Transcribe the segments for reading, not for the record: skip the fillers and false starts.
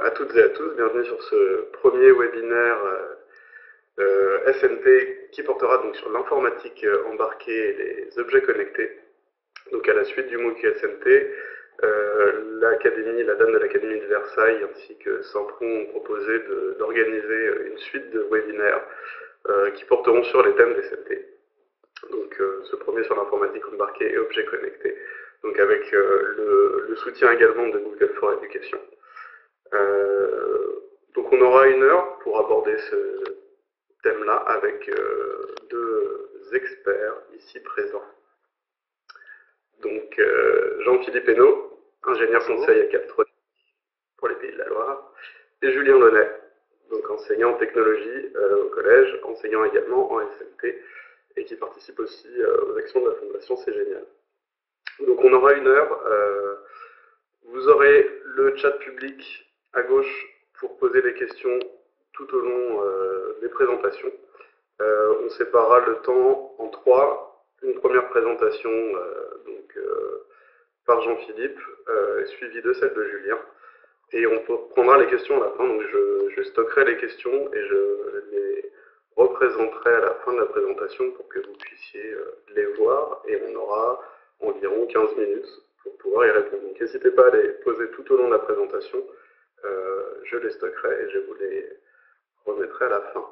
à toutes et à tous, bienvenue sur ce premier webinaire SNT qui portera donc sur l'informatique embarquée et les objets connectés. Donc à la suite du MOOC SNT, la Dame de l'Académie de Versailles ainsi que Sempron ont proposé d'organiser une suite de webinaires qui porteront sur les thèmes des SNT. Donc ce premier sur l'informatique embarquée et objets connectés, donc avec le soutien également de Google for Education. Donc on aura 1 heure pour aborder ce thème-là avec deux experts ici présents. Donc Jean-Philippe Hainaut, ingénieur conseil à Captronics pour les Pays de la Loire, et Julien Launay, donc enseignant en technologie au collège, enseignant également en SNT, et qui participe aussi aux actions de la Fondation C'est Génial. Donc on aura 1 heure, vous aurez le chat public à gauche pour poser des questions tout au long des présentations. On séparera le temps en 3, une première présentation par Jean-Philippe, suivie de celle de Julien, et on prendra les questions à la fin, donc je stockerai les questions et je les représenterai à la fin de la présentation pour que vous puissiez les voir, et on aura environ 15 minutes pour pouvoir y répondre. Donc n'hésitez pas à les poser tout au long de la présentation, je les stockerai et je vous les remettrai à la fin.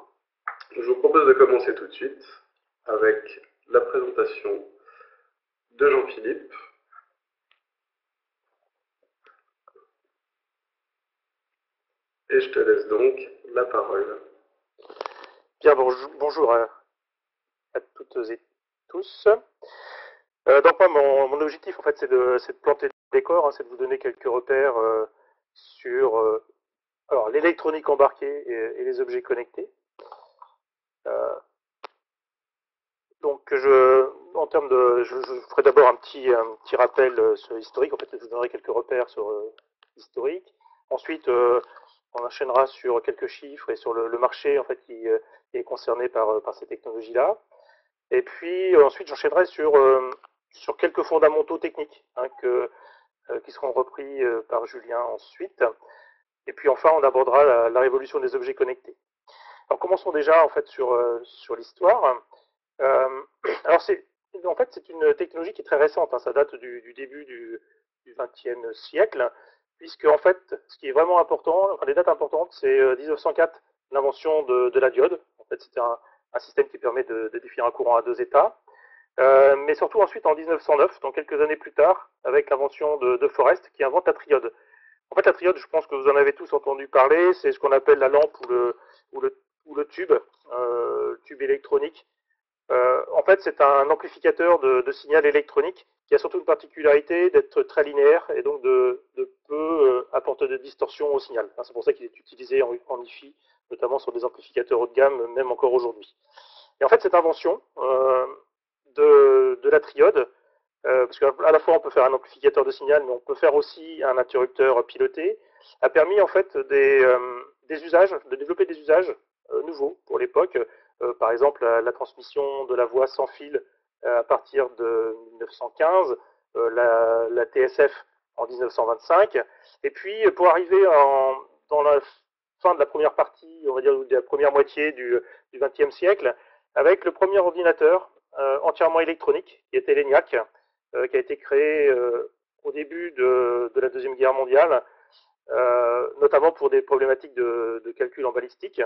Je vous propose de commencer tout de suite avec la présentation de Jean-Philippe. Et je te laisse donc la parole. Bien, bonjour à toutes et tous. Donc moi, mon objectif, en fait, c'est de planter le décor, hein, c'est de vous donner quelques repères sur alors l'électronique embarquée et les objets connectés. Donc, en termes de, je ferai d'abord un petit rappel sur l'historique. En fait, je vous donnerai quelques repères sur l'historique. Ensuite, on enchaînera sur quelques chiffres et sur le marché en fait qui est concerné par ces technologies-là. Et puis ensuite, j'enchaînerai sur quelques fondamentaux techniques hein, qui seront repris par Julien ensuite. Et puis enfin, on abordera la révolution des objets connectés. Alors, commençons déjà en fait sur l'histoire. Alors c'est une technologie qui est très récente, hein, ça date du début du XXe siècle, puisque en fait ce qui est vraiment important, enfin les dates importantes, c'est 1904, l'invention de la diode. En fait c'était un système qui permet de définir un courant à 2 états, mais surtout ensuite en 1909, donc quelques années plus tard, avec l'invention de Forrest qui invente la triode. En fait la triode, je pense que vous en avez tous entendu parler, c'est ce qu'on appelle la lampe ou le tube électronique. En fait, c'est un amplificateur de signal électronique qui a surtout une particularité d'être très linéaire et donc de peu apporter de distorsion au signal. C'est pour ça qu'il est utilisé en hi-fi, notamment sur des amplificateurs haut de gamme, même encore aujourd'hui. Et en fait, cette invention de la triode, parce qu'à la fois on peut faire un amplificateur de signal, mais on peut faire aussi un interrupteur piloté, a permis en fait des usages, de développer des usages nouveaux pour l'époque. Par exemple, la transmission de la voix sans fil à partir de 1915, la TSF en 1925, et puis pour arriver dans la fin de la première partie, on va dire de la première moitié du XXe siècle, avec le premier ordinateur entièrement électronique, qui était l'ENIAC, qui a été créé au début de la Deuxième Guerre mondiale, notamment pour des problématiques de calcul en balistique.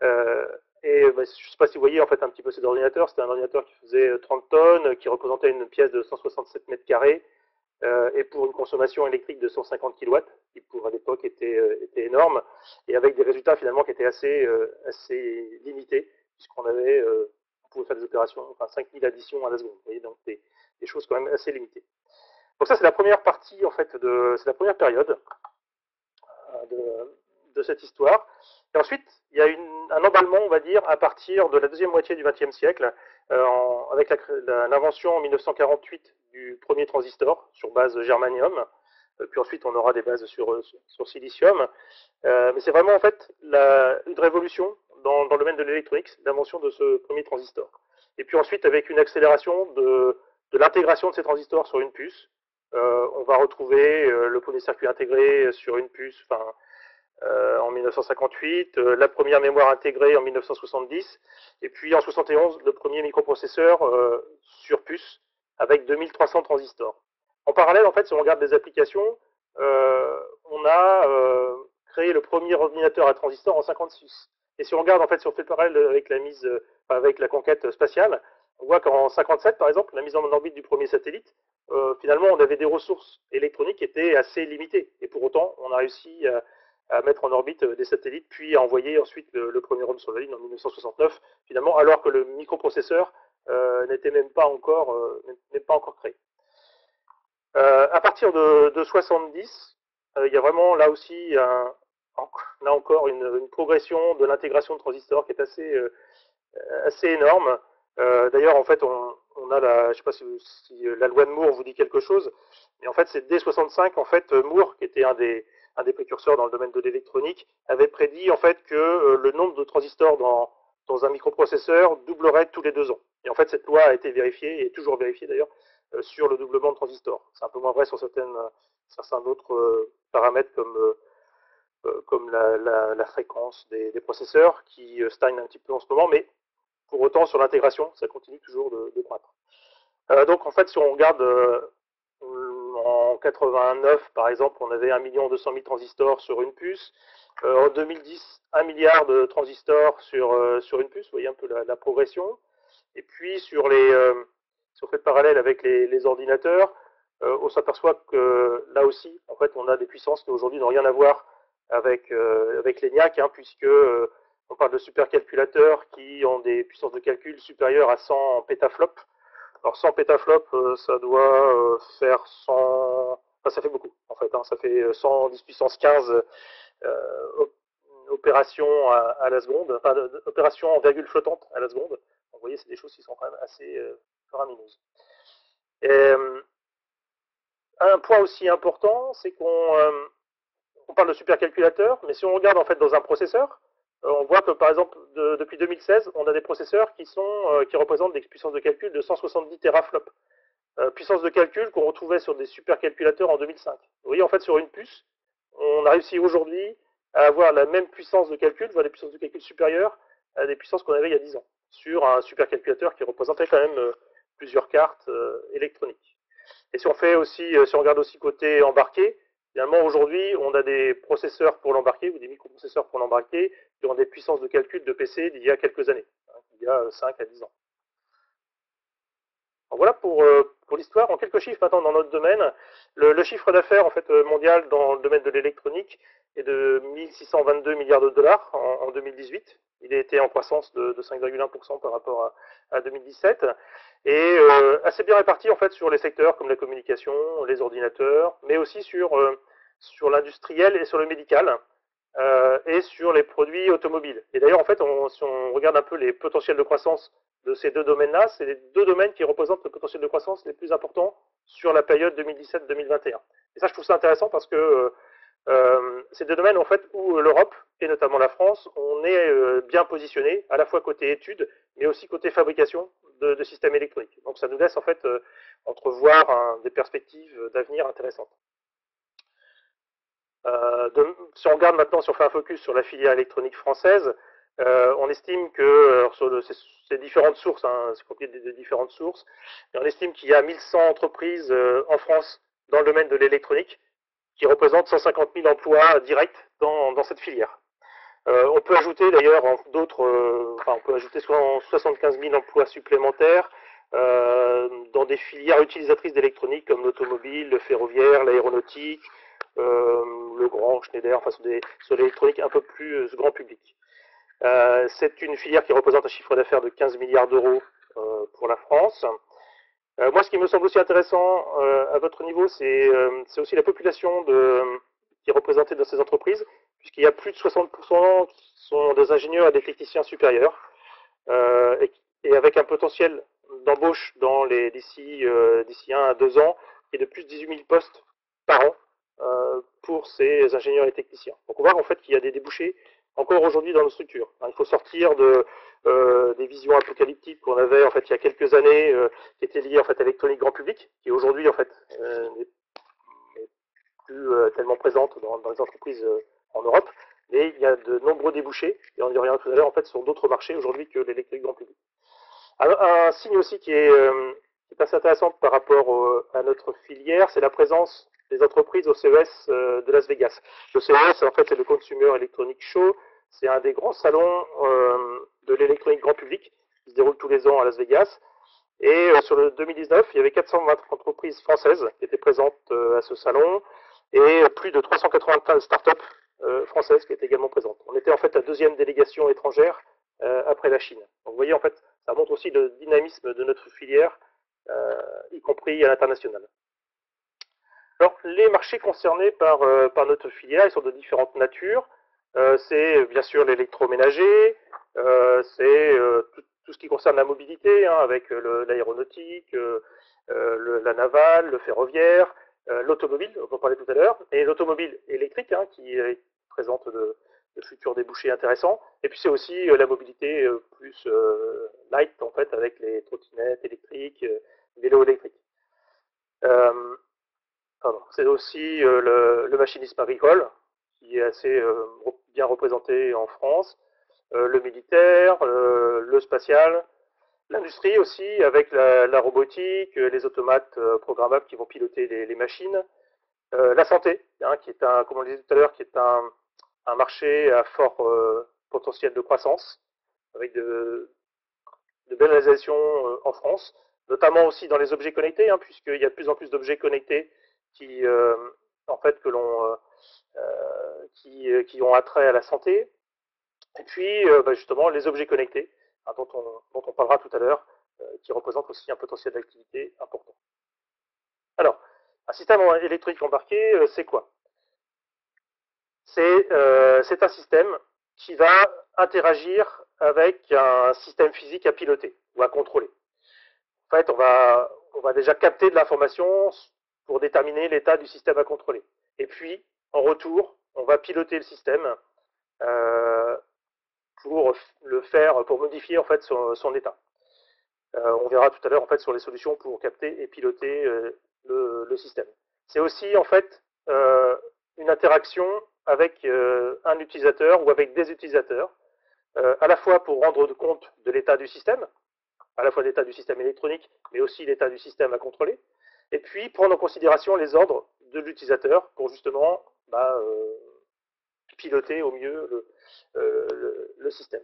Je ne sais pas si vous voyez en fait un petit peu cet ordinateur. C'était un ordinateur qui faisait 30 tonnes, qui représentait une pièce de 167 mètres carrés et pour une consommation électrique de 150 kW, qui pour à l'époque était énorme, et avec des résultats finalement qui étaient assez limités, puisqu'on pouvait faire des opérations, enfin 5000 additions à la seconde. Vous voyez, donc des choses quand même assez limitées. Donc ça, c'est la première partie en fait c'est la première période de cette histoire. Et ensuite, il y a un emballement, on va dire, à partir de la deuxième moitié du XXe siècle, avec l'invention en 1948 du premier transistor sur base germanium. Puis ensuite, on aura des bases sur silicium. Mais c'est vraiment en fait une révolution dans le domaine de l'électronique, l'invention de ce premier transistor. Et puis ensuite, avec une accélération de l'intégration de ces transistors sur une puce, on va retrouver le premier circuit intégré sur une puce, enfin en 1958, la première mémoire intégrée en 1970, et puis en 71, le premier microprocesseur sur puce avec 2300 transistors. En parallèle, en fait, si on regarde des applications, on a créé le premier ordinateur à transistors en 56. Et si on regarde, en fait, si on fait parallèle avec avec la conquête spatiale, on voit qu'en 57, par exemple, la mise en orbite du premier satellite, finalement, on avait des ressources électroniques qui étaient assez limitées. Et pour autant, on a réussi à mettre en orbite des satellites, puis à envoyer ensuite le premier homme sur la Lune en 1969, finalement, alors que le microprocesseur n'était même pas encore créé. À partir de 70, il y a vraiment là aussi là encore une progression de l'intégration de transistors qui est assez énorme. D'ailleurs, en fait, on a je ne sais pas si la loi de Moore vous dit quelque chose, mais en fait, c'est dès 65, en fait, Moore, qui était un des précurseurs dans le domaine de l'électronique, avait prédit en fait que le nombre de transistors dans un microprocesseur doublerait tous les 2 ans. Et en fait, cette loi a été vérifiée, et est toujours vérifiée d'ailleurs, sur le doublement de transistors. C'est un peu moins vrai sur certains autres paramètres comme la fréquence des processeurs qui stagne un petit peu en ce moment, mais pour autant, sur l'intégration, ça continue toujours de croître. Donc, en fait, si on regarde en 89, par exemple, on avait 1 200 000 transistors sur une puce. En 2010, 1 milliard de transistors sur une puce. Vous voyez un peu la progression. Et puis, si on fait le parallèle avec les ordinateurs, on s'aperçoit que là aussi, en fait, on a des puissances qui aujourd'hui n'ont rien à voir avec l'ENIAC, puisque on parle de supercalculateurs qui ont des puissances de calcul supérieures à 100 pétaflops. Alors 100 pétaflops, ça doit faire 100... Enfin, ça fait beaucoup, en fait. Ça fait 110 puissance 15 opérations à la seconde, enfin, opérations en virgule flottante à la seconde. Donc, vous voyez, c'est des choses qui sont quand même assez faramineuses. Un point aussi important, c'est qu'on parle de supercalculateurs, mais si on regarde en fait dans un processeur, on voit que par exemple depuis 2016, on a des processeurs qui représentent des puissances de calcul de 170 teraflops. Puissance de calcul qu'on retrouvait sur des supercalculateurs en 2005. Vous voyez, en fait, sur une puce, on a réussi aujourd'hui à avoir la même puissance de calcul, voire des puissances de calcul supérieures à des puissances qu'on avait il y a 10 ans, sur un supercalculateur qui représentait quand même plusieurs cartes électroniques. Et si on regarde aussi côté embarqué, finalement aujourd'hui on a des processeurs pour l'embarqué ou des microprocesseurs pour l'embarqué qui ont des puissances de calcul de PC d'il y a quelques années, il y a 5 à 10 ans. Donc voilà pour l'histoire. En quelques chiffres maintenant dans notre domaine, le chiffre d'affaires en fait mondial dans le domaine de l'électronique est de 1622 milliards de dollars en 2018. Il a été en croissance de 5,1% par rapport à 2017 et assez bien réparti en fait sur les secteurs comme la communication, les ordinateurs, mais aussi sur l'industriel et sur le médical. Et sur les produits automobiles. Et d'ailleurs, en fait, si on regarde un peu les potentiels de croissance de ces deux domaines-là, c'est les deux domaines qui représentent le potentiel de croissance les plus importants sur la période 2017-2021. Et ça, je trouve ça intéressant parce que c'est deux domaines en fait où l'Europe et notamment la France, on est bien positionné, à la fois côté études, mais aussi côté fabrication de systèmes électroniques. Donc, ça nous laisse en fait entrevoir des perspectives d'avenir intéressantes. Si on regarde maintenant, si on fait un focus sur la filière électronique française, on estime que, sur ces différentes sources, c'est compliqué de différentes sources, mais on estime qu'il y a 1100 entreprises en France dans le domaine de l'électronique qui représentent 150 000 emplois directs dans cette filière. On peut ajouter d'ailleurs on peut ajouter 75 000 emplois supplémentaires dans des filières utilisatrices d'électronique comme l'automobile, le ferroviaire, l'aéronautique, le grand Schneider, enfin sur l'électronique un peu plus grand public. C'est une filière qui représente un chiffre d'affaires de 15 milliards d'euros pour la France. Moi, ce qui me semble aussi intéressant à votre niveau, c'est aussi la population qui est représentée dans ces entreprises, puisqu'il y a plus de 60% qui sont des ingénieurs et des techniciens supérieurs, et avec un potentiel d'embauche d'ici 1 à 2 ans, qui est de plus de 18 000 postes par an pour ces ingénieurs et techniciens. Donc on voit en fait qu'il y a des débouchés encore aujourd'hui dans nos structures. Il faut sortir des visions apocalyptiques qu'on avait en fait il y a quelques années, qui étaient liées en fait à l'électronique grand public, qui aujourd'hui en fait n'est plus tellement présente dans les entreprises en Europe, mais il y a de nombreux débouchés, et on y reviendra tout à l'heure, en fait, sur d'autres marchés aujourd'hui que l'électronique grand public. Un signe aussi qui est assez intéressant par rapport à notre filière, c'est la présence des entreprises au CES de Las Vegas. Le CES, en fait, c'est le Consumer Electronic Show. C'est un des grands salons de l'électronique grand public qui se déroule tous les ans à Las Vegas. Et sur le 2019, il y avait 420 entreprises françaises qui étaient présentes à ce salon et plus de 380 startups françaises qui étaient également présentes. On était en fait la deuxième délégation étrangère après la Chine. Donc vous voyez, en fait, ça montre aussi le dynamisme de notre filière, y compris à l'international. Alors, les marchés concernés par notre filière, ils sont de différentes natures. C'est bien sûr l'électroménager, c'est tout ce qui concerne la mobilité, hein, avec l'aéronautique, la navale, le ferroviaire, l'automobile, on en parlait tout à l'heure, et l'automobile électrique, hein, qui présente de futurs débouchés intéressants. Et puis c'est aussi la mobilité plus light, en fait, avec les trottinettes électriques, vélos électriques. C'est aussi le machinisme agricole, qui est assez bien représenté en France, le militaire, le spatial, l'industrie aussi, avec la robotique, les automates programmables qui vont piloter les machines, la santé, hein, qui est comme on le disait tout à l'heure, qui est un marché à fort potentiel de croissance, avec de belles réalisations en France, notamment aussi dans les objets connectés, hein, puisqu'il y a de plus en plus d'objets connectés qui, en fait, qui ont attrait à la santé. Et puis, justement, les objets connectés, hein, dont on parlera tout à l'heure, qui représentent aussi un potentiel d'activité important. Alors, un système électrique embarqué, c'est quoi? C'est un système qui va interagir avec un système physique à piloter ou à contrôler. En fait, on va déjà capter de l'information pour déterminer l'état du système à contrôler. Et puis, en retour, on va piloter le système pour modifier en fait son état. On verra tout à l'heure en fait sur les solutions pour capter et piloter le système. C'est aussi en fait une interaction avec un utilisateur ou avec des utilisateurs, à la fois pour rendre compte de l'état du système, à la fois l'état du système électronique, mais aussi l'état du système à contrôler, et puis prendre en considération les ordres de l'utilisateur pour justement piloter au mieux le système.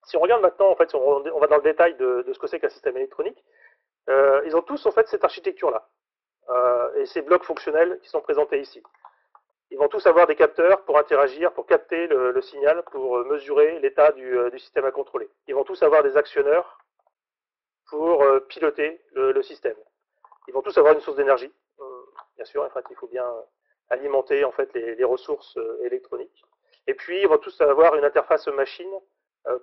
Si on regarde maintenant, en fait, on va dans le détail de ce que c'est qu'un système électronique, ils ont tous en fait cette architecture-là, et ces blocs fonctionnels qui sont présentés ici. Ils vont tous avoir des capteurs pour interagir, pour capter le signal, pour mesurer l'état du système à contrôler. Ils vont tous avoir des actionneurs pour piloter le système. Ils vont tous avoir une source d'énergie, bien sûr, en fait, il faut bien alimenter en fait les ressources électroniques. Et puis, ils vont tous avoir une interface machine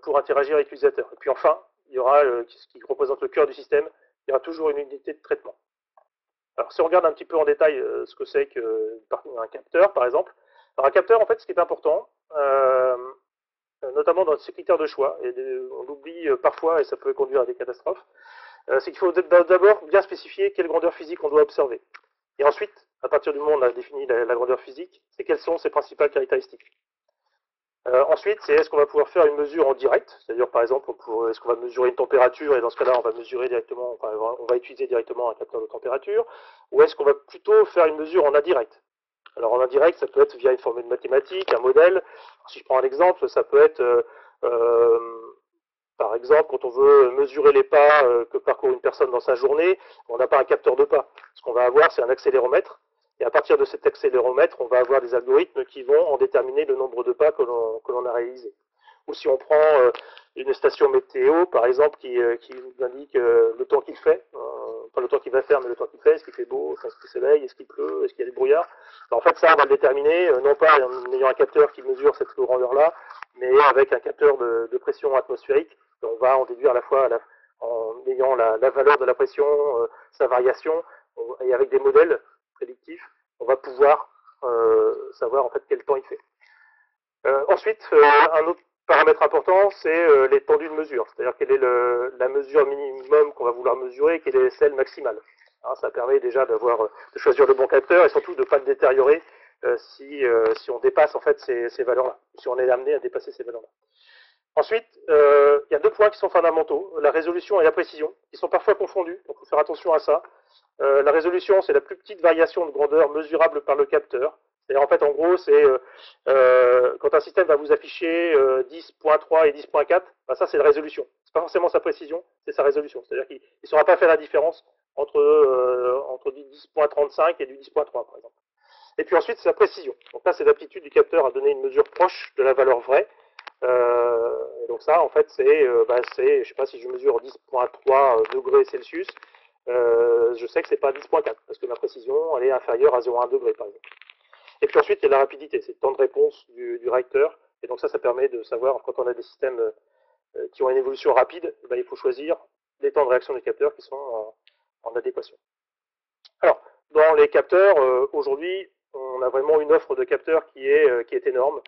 pour interagir avec l'utilisateur. Et puis enfin, il y aura ce qui représente le cœur du système, il y aura toujours une unité de traitement. Alors, si on regarde un petit peu en détail ce que c'est qu'un capteur, par exemple. Alors, un capteur, en fait, ce qui est important, notamment dans ces critères de choix, et on l'oublie parfois et ça peut conduire à des catastrophes, c'est qu'il faut d'abord bien spécifier quelle grandeur physique on doit observer. Et ensuite, à partir du moment où on a défini la grandeur physique, c'est quelles sont ses principales caractéristiques. Ensuite, c'est est-ce qu'on va pouvoir faire une mesure en direct, c'est-à-dire par exemple, est-ce qu'on va mesurer une température et dans ce cas-là, on va mesurer directement, enfin, on va utiliser directement un capteur de température, ou est-ce qu'on va plutôt faire une mesure en indirect? Alors en indirect, ça peut être via une formule mathématique, un modèle. Si je prends un exemple, ça peut être, par exemple, quand on veut mesurer les pas que parcourt une personne dans sa journée, on n'a pas un capteur de pas. Ce qu'on va avoir, c'est un accéléromètre. Et à partir de cet accéléromètre, on va avoir des algorithmes qui vont en déterminer le nombre de pas que l'on a réalisé. Ou si on prend une station météo, par exemple, qui nous indique le temps qu'il fait, pas le temps qu'il va faire, mais le temps qu'il fait, est-ce qu'il fait beau, est-ce qu'il soleil, est-ce qu'il pleut, est-ce qu'il y a du brouillard. En fait, ça, on va le déterminer, non pas en ayant un capteur qui mesure cette grandeur-là, mais avec un capteur de pression atmosphérique. On va en déduire à la fois en ayant la valeur de la pression, sa variation, et avec des modèles prédictifs, on va pouvoir savoir en fait quel temps il fait. Ensuite, un autre paramètre important, c'est l'étendue de mesure, c'est-à-dire quelle est la mesure minimum qu'on va vouloir mesurer, quelle est celle maximale. Hein, ça permet déjà de choisir le bon capteur et surtout de ne pas le détériorer si on dépasse en fait ces valeurs-là, si on est amené à dépasser ces valeurs-là. Ensuite, il y a deux points qui sont fondamentaux, la résolution et la précision, qui sont parfois confondus, donc il faut faire attention à ça. La résolution, c'est la plus petite variation de grandeur mesurable par le capteur. C'est-à-dire, en fait, en gros, c'est quand un système va vous afficher 10.3 et 10.4, ben ça, c'est la résolution. C'est pas forcément sa précision, c'est sa résolution. C'est-à-dire qu'il ne saura pas faire la différence entre du 10.35 et du 10.3, par exemple. Et puis ensuite, c'est la précision. Donc là, c'est l'aptitude du capteur à donner une mesure proche de la valeur vraie. Et donc ça, en fait, je sais pas si je mesure 10.3 degrés Celsius, je sais que c'est pas 10.4, parce que ma précision, elle est inférieure à 0,1 degré, par exemple. Et puis ensuite, il y a la rapidité, c'est le temps de réponse du réacteur. Et donc ça permet de savoir, quand on a des systèmes qui ont une évolution rapide, ben, il faut choisir les temps de réaction des capteurs qui sont en adéquation. Alors, dans les capteurs, aujourd'hui, on a vraiment une offre de capteurs qui est énorme.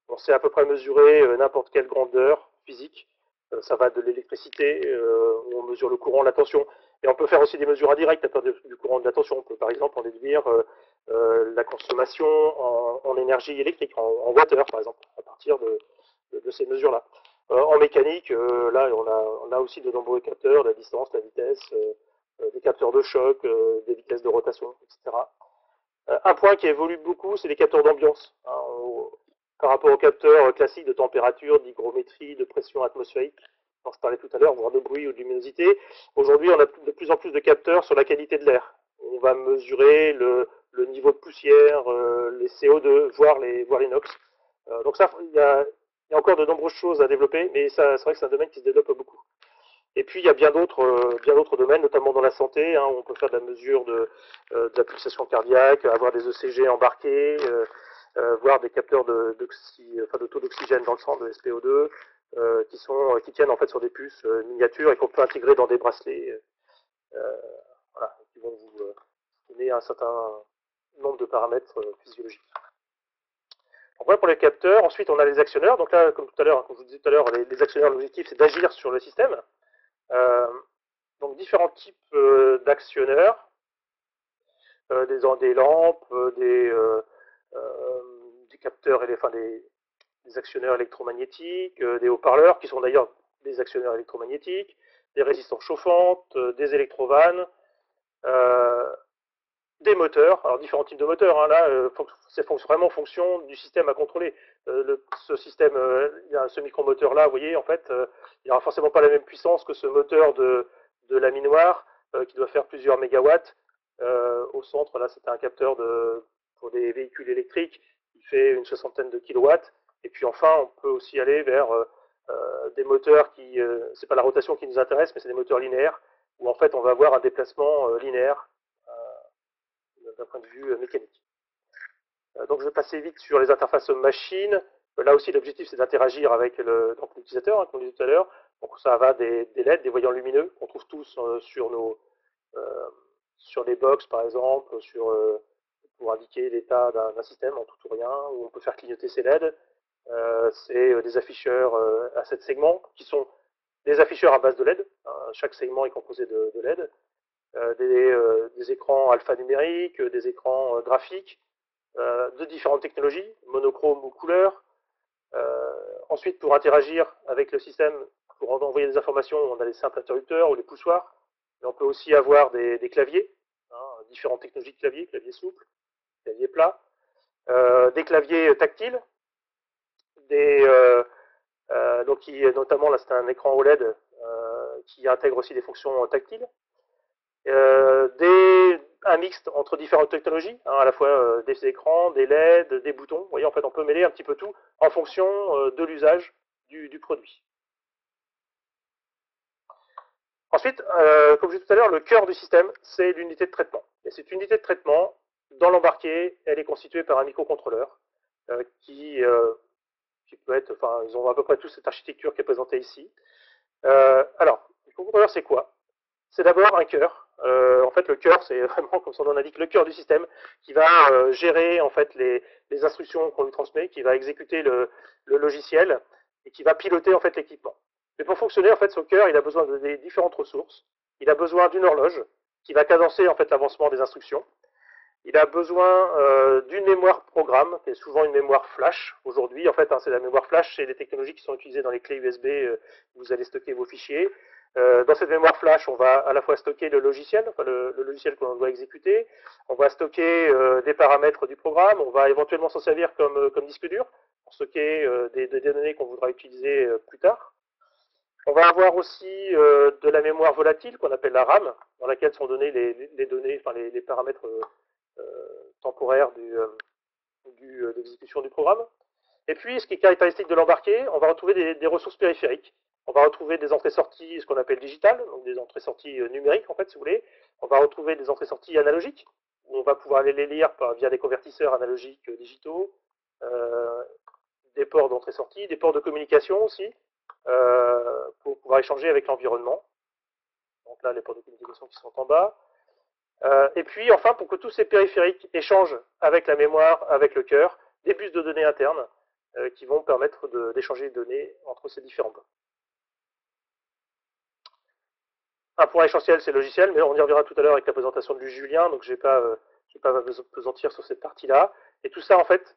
On sait à peu près mesurer n'importe quelle grandeur physique. Ça va de l'électricité, où on mesure le courant, la tension. Et on peut faire aussi des mesures indirectes à partir du courant de la tension. On peut par exemple en déduire la consommation en énergie électrique, en watt-heure par exemple, à partir de ces mesures-là. En mécanique, là, on a aussi de nombreux capteurs, la distance, la vitesse, des capteurs de choc, des vitesses de rotation, etc. Un point qui évolue beaucoup, c'est les capteurs d'ambiance. Par rapport aux capteurs classiques de température, d'hygrométrie, de pression atmosphérique, dont je parlais tout à l'heure, voire de bruit ou de luminosité. Aujourd'hui, on a de plus en plus de capteurs sur la qualité de l'air. On va mesurer le niveau de poussière, les CO2, voire les NOx. Donc ça, il y a encore de nombreuses choses à développer, mais c'est vrai que c'est un domaine qui se développe beaucoup. Et puis, il y a bien d'autres domaines, notamment dans la santé, où on peut faire de la mesure de la pulsation cardiaque, avoir des ECG embarqués, voir des capteurs de taux d'oxygène dans le sang, de SPO2, qui tiennent en fait sur des puces miniatures et qu'on peut intégrer dans des bracelets, voilà, qui vont vous donner un certain nombre de paramètres physiologiques. Donc voilà pour les capteurs. Ensuite, on a les actionneurs. Donc là, comme tout à l'heure, comme je vous disais tout à l'heure, les actionneurs, l'objectif, c'est d'agir sur le système. Donc différents types d'actionneurs, des lampes, des capteurs, des actionneurs électromagnétiques, des haut-parleurs, qui sont d'ailleurs des actionneurs électromagnétiques, des résistances chauffantes, des électrovannes, des moteurs, alors différents types de moteurs, là, c'est vraiment en fonction du système à contrôler. Ce micromoteur-là, vous voyez, en fait, il n'aura forcément pas la même puissance que ce moteur de laminoir qui doit faire plusieurs mégawatts. Au centre, là, c'était un capteur pour des véhicules électriques qui fait une soixantaine de kilowatts. Et puis enfin, on peut aussi aller vers des moteurs qui, c'est pas la rotation qui nous intéresse, mais c'est des moteurs linéaires, où en fait on va avoir un déplacement linéaire d'un point de vue mécanique. Donc je vais passer vite sur les interfaces machines. Là aussi, l'objectif c'est d'interagir avec l'utilisateur, comme je disais tout à l'heure. Donc ça va des LED, des voyants lumineux qu'on trouve tous sur les box par exemple, pour indiquer l'état d'un système en tout ou rien, où on peut faire clignoter ces LED. C'est des afficheurs à 7 segments qui sont des afficheurs à base de LED. Chaque segment est composé de LED. Des écrans alphanumériques, des écrans graphiques, de différentes technologies, monochrome ou couleur. Ensuite, pour interagir avec le système, pour envoyer des informations, on a les simples interrupteurs ou les poussoirs. Mais on peut aussi avoir des claviers, différentes technologies de claviers, claviers souples, claviers plats, des claviers tactiles, notamment là c'est un écran OLED qui intègre aussi des fonctions tactiles. Un mixte entre différentes technologies, à la fois des écrans, des LED, des boutons. Vous voyez, en fait, on peut mêler un petit peu tout en fonction de l'usage du produit. Ensuite, comme je disais tout à l'heure, le cœur du système, c'est l'unité de traitement. Et cette unité de traitement, dans l'embarqué, elle est constituée par un microcontrôleur qui peut être, enfin, ils ont à peu près tous cette architecture qui est présentée ici. Alors, le microcontrôleur, c'est quoi? C'est d'abord un cœur. En fait, le cœur, c'est vraiment, comme son nom l'indique, le cœur du système qui va gérer en fait les instructions qu'on lui transmet, qui va exécuter le logiciel et qui va piloter en fait l'équipement. Mais pour fonctionner, en fait, ce cœur, il a besoin de différentes ressources. Il a besoin d'une horloge qui va cadencer en fait l'avancement des instructions. il a besoin d'une mémoire programme, qui est souvent une mémoire flash. Aujourd'hui, en fait, c'est la mémoire flash, c'est des technologies qui sont utilisées dans les clés USB où vous allez stocker vos fichiers. Dans cette mémoire flash, on va à la fois stocker le logiciel, enfin le logiciel qu'on doit exécuter, on va stocker des paramètres du programme, on va éventuellement s'en servir comme disque dur pour stocker des données qu'on voudra utiliser plus tard. On va avoir aussi de la mémoire volatile qu'on appelle la RAM, dans laquelle sont données les données, enfin les paramètres temporaire de l'exécution du programme. Et puis, ce qui est caractéristique de l'embarqué, on va retrouver des ressources périphériques. On va retrouver des entrées-sorties, ce qu'on appelle digitales, donc des entrées-sorties numériques, en fait, si vous voulez. On va retrouver des entrées-sorties analogiques, où on va pouvoir aller les lire via des convertisseurs analogiques digitaux, des ports d'entrée-sortie, des ports de communication aussi, pour pouvoir échanger avec l'environnement. Donc là, les ports de communication qui sont en bas. Et puis, enfin, pour que tous ces périphériques échangent avec la mémoire, avec le cœur, des bus de données internes qui vont permettre d'échanger les données entre ces différents blocs. Un point essentiel, c'est le logiciel, mais on y reviendra tout à l'heure avec la présentation de Julien, donc je ne vais pas pesantir sur cette partie-là. Et tout ça, en fait,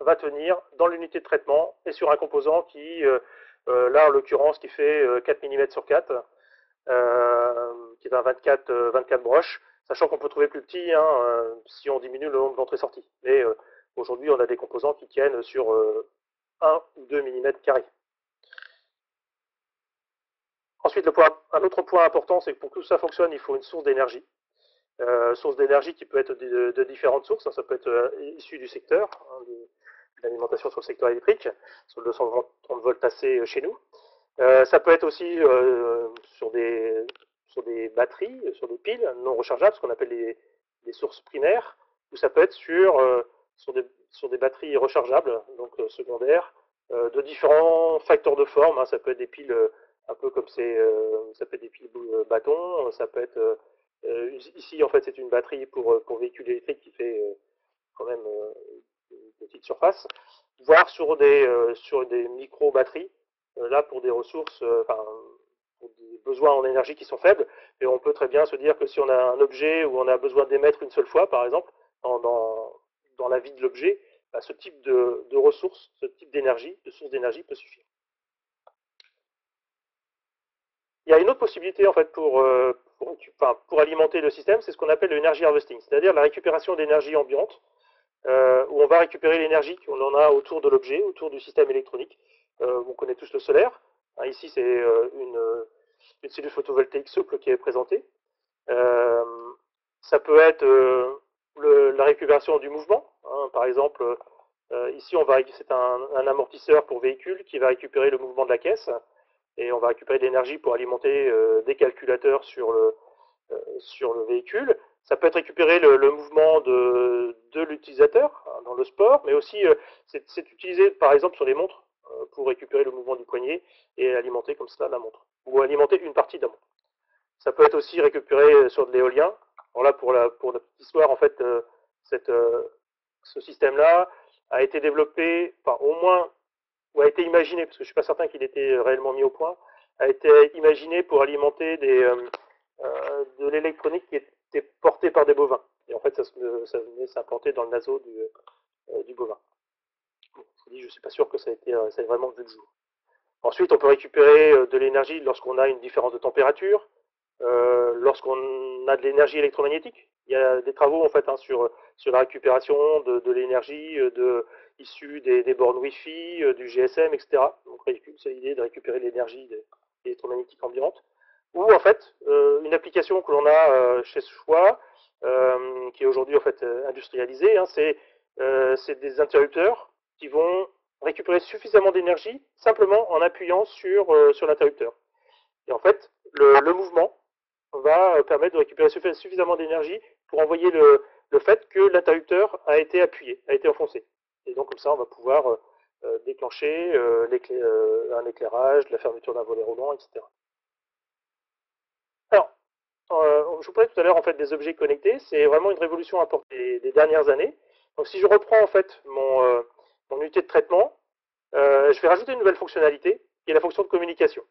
va tenir dans l'unité de traitement et sur un composant qui, là, en l'occurrence, qui fait 4 mm sur 4, qui est un 24 broches, sachant qu'on peut trouver plus petit si on diminue le nombre d'entrées-sorties. Mais aujourd'hui, on a des composants qui tiennent sur 1 ou 2 mm carrés. Ensuite, un autre point important, c'est que pour que tout ça fonctionne, il faut une source d'énergie. Source d'énergie qui peut être de différentes sources. Ça peut être issu du secteur, de l'alimentation sur le secteur électrique, sur le 230 volts AC chez nous. Ça peut être aussi sur des batteries, sur des piles non rechargeables, ce qu'on appelle les sources primaires, ou ça peut être sur des batteries rechargeables, donc secondaires, de différents facteurs de forme. Ça peut être des piles un peu comme ça peut être des piles bâtons, ça peut être ici en fait c'est une batterie pour véhicule électrique qui fait quand même une petite surface, voire sur des micro-batteries, là pour des ressources, pour des besoins en énergie qui sont faibles, et on peut très bien se dire que si on a un objet où on a besoin d'émettre une seule fois, par exemple, dans la vie de l'objet, ce type de ressources, ce type d'énergie, de source d'énergie peut suffire. Il y a une autre possibilité en fait pour alimenter le système, c'est ce qu'on appelle le energy harvesting, c'est-à-dire la récupération d'énergie ambiante, où on va récupérer l'énergie qu'on en a autour de l'objet, autour du système électronique. On connaît tous le solaire. Ici, c'est une cellule photovoltaïque souple qui est présentée. Ça peut être la récupération du mouvement. Par exemple, ici, c'est un amortisseur pour véhicule qui va récupérer le mouvement de la caisse. Et on va récupérer de l'énergie pour alimenter des calculateurs sur le véhicule. Ça peut être récupérer le mouvement de l'utilisateur dans le sport, mais aussi c'est utilisé par exemple sur les montres pour récupérer le mouvement du poignet et alimenter comme cela la montre, ou alimenter une partie de la montre. Ça peut être aussi récupéré sur de l'éolien. Alors là, pour la petite histoire, en fait, ce système-là a été développé, enfin au moins, ou a été imaginé, parce que je ne suis pas certain qu'il était réellement mis au point, a été imaginé pour alimenter de l'électronique qui était portée par des bovins. Et en fait, ça venait s'implanter dans le naseau du bovin. Bon, je ne suis pas sûr que ça ait vraiment vu le jour. Ensuite, on peut récupérer de l'énergie lorsqu'on a une différence de température, lorsqu'on a de l'énergie électromagnétique. Il y a des travaux en fait sur la récupération de l'énergie issue des bornes Wi-Fi, du GSM, etc. Donc c'est l'idée de récupérer l'énergie électromagnétique ambiante. Ou en fait, une application que l'on a chez soi, qui est aujourd'hui en fait industrialisée, c'est des interrupteurs qui vont récupérer suffisamment d'énergie simplement en appuyant sur l'interrupteur. Et en fait, le mouvement va permettre de récupérer suffisamment d'énergie pour envoyer le fait que l'interrupteur a été appuyé, a été enfoncé. Et donc comme ça, on va pouvoir déclencher un éclairage, la fermeture d'un volet roulant, etc. Alors, je vous parlais tout à l'heure en fait des objets connectés, c'est vraiment une révolution apportée des dernières années. Donc si je reprends en fait mon unité de traitement, je vais rajouter une nouvelle fonctionnalité qui est la fonction de communication.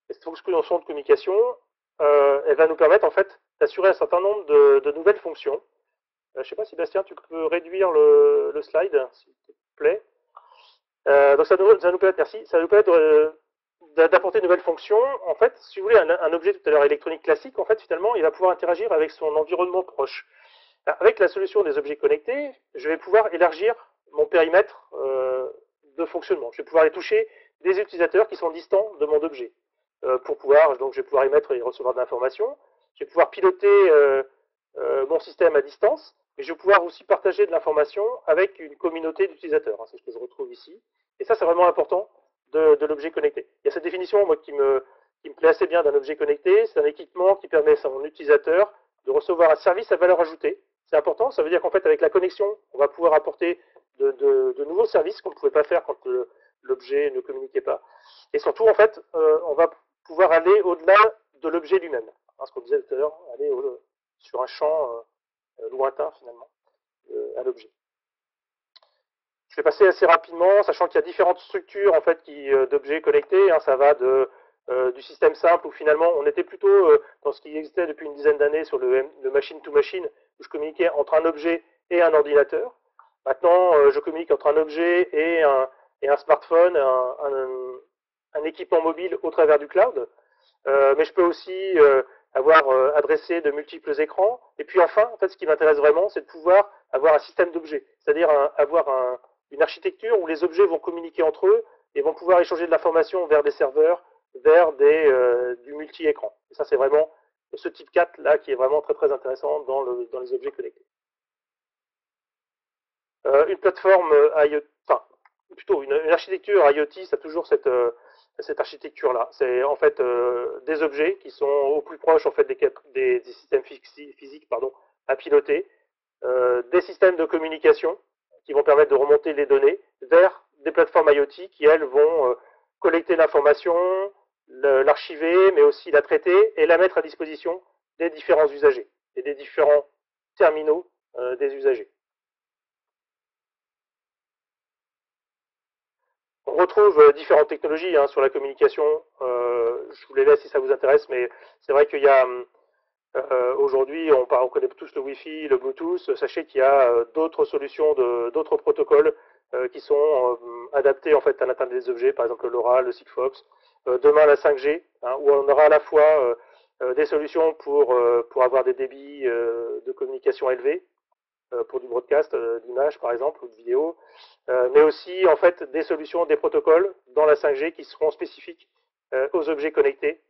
Et cette fonction de communication, elle va nous permettre en fait d'assurer un certain nombre de nouvelles fonctions Je ne sais pas, Sébastien, tu peux réduire le slide, s'il te plaît. Donc ça nous permet, merci, ça nous permet d'apporter de nouvelles fonctions. En fait, si vous voulez, un objet tout à l'heure électronique classique, en fait, finalement, il va pouvoir interagir avec son environnement proche. Avec la solution des objets connectés, je vais pouvoir élargir mon périmètre de fonctionnement. Je vais pouvoir aller toucher des utilisateurs qui sont distants de mon objet. Pour pouvoir, donc je vais pouvoir émettre et recevoir de l'information. Je vais pouvoir piloter mon système à distance, mais je vais pouvoir aussi partager de l'information avec une communauté d'utilisateurs. C'est ce que je retrouve ici. Et ça, c'est vraiment important de l'objet connecté. Il y a cette définition, moi, qui me plaît assez bien d'un objet connecté. C'est un équipement qui permet à son utilisateur de recevoir un service à valeur ajoutée. C'est important, ça veut dire qu'en fait, avec la connexion, on va pouvoir apporter de nouveaux services qu'on ne pouvait pas faire quand l'objet ne communiquait pas. Et surtout, en fait, on va pouvoir aller au-delà de l'objet lui-même. Ce qu'on disait tout à l'heure, aller sur un champ lointain, finalement, à l'objet. Je vais passer assez rapidement, sachant qu'il y a différentes structures en fait, d'objets connectés. Ça va du système simple où finalement on était plutôt dans ce qui existait depuis une dizaine d'années sur le machine-to-machine, où je communiquais entre un objet et un ordinateur. Maintenant, je communique entre un objet et un smartphone, un équipement mobile au travers du cloud. Mais je peux aussi avoir adressé de multiples écrans. Et puis enfin, en fait, ce qui m'intéresse vraiment, c'est de pouvoir avoir un système d'objets, c'est-à-dire avoir une architecture où les objets vont communiquer entre eux et vont pouvoir échanger de l'information vers des serveurs, vers du multi-écran. Et ça, c'est vraiment ce type 4 là qui est vraiment très très intéressant dans les objets connectés. Une plateforme IoT, enfin plutôt une architecture IoT, ça a toujours cette architecture-là. C'est en fait des objets qui sont au plus proche en fait des systèmes physiques à piloter, des systèmes de communication qui vont permettre de remonter les données vers des plateformes IoT qui, elles, vont collecter l'information, l'archiver, mais aussi la traiter et la mettre à disposition des différents usagers et des différents terminaux des usagers. On retrouve différentes technologies sur la communication. Je vous les laisse si ça vous intéresse, mais c'est vrai qu'il y a aujourd'hui, on connaît tous le Wi-Fi, le Bluetooth. Sachez qu'il y a d'autres solutions, d'autres protocoles qui sont adaptés en fait à l'atteinte des objets, par exemple le LoRa, le Sigfox. Demain la 5G, où on aura à la fois des solutions pour avoir des débits de communication élevés, pour du broadcast d'images par exemple ou de vidéos, mais aussi en fait des solutions, des protocoles dans la 5G qui seront spécifiques aux objets connectés,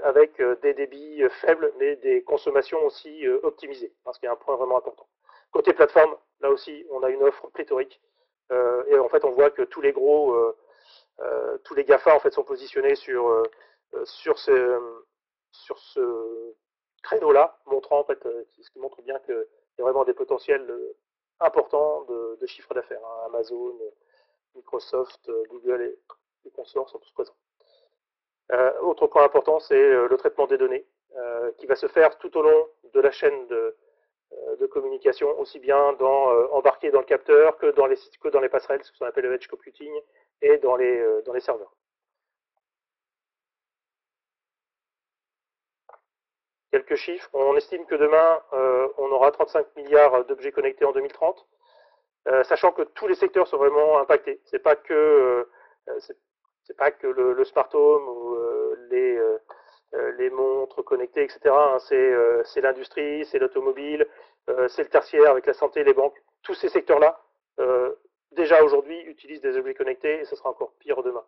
avec des débits faibles mais des consommations aussi optimisées, ce qui est un point vraiment important. Côté plateforme, là aussi on a une offre pléthorique et en fait on voit que tous les tous les GAFA en fait sont positionnés sur ce créneau-là, montrant en fait, ce qui montre bien qu'il y a vraiment des potentiels importants de chiffre d'affaires. Amazon, Microsoft, Google et les consorts sont tous présents. Autre point important, c'est le traitement des données, qui va se faire tout au long de la chaîne de communication, aussi bien embarqué dans le capteur que dans les passerelles, ce qu'on appelle le edge computing, et dans les serveurs. Quelques chiffres. On estime que demain, on aura 35 milliards d'objets connectés en 2030, sachant que tous les secteurs sont vraiment impactés. C'est pas que le smart home ou les montres connectées, etc. C'est l'industrie, c'est l'automobile, c'est le tertiaire avec la santé, les banques. Tous ces secteurs-là, déjà aujourd'hui, utilisent des objets connectés et ce sera encore pire demain.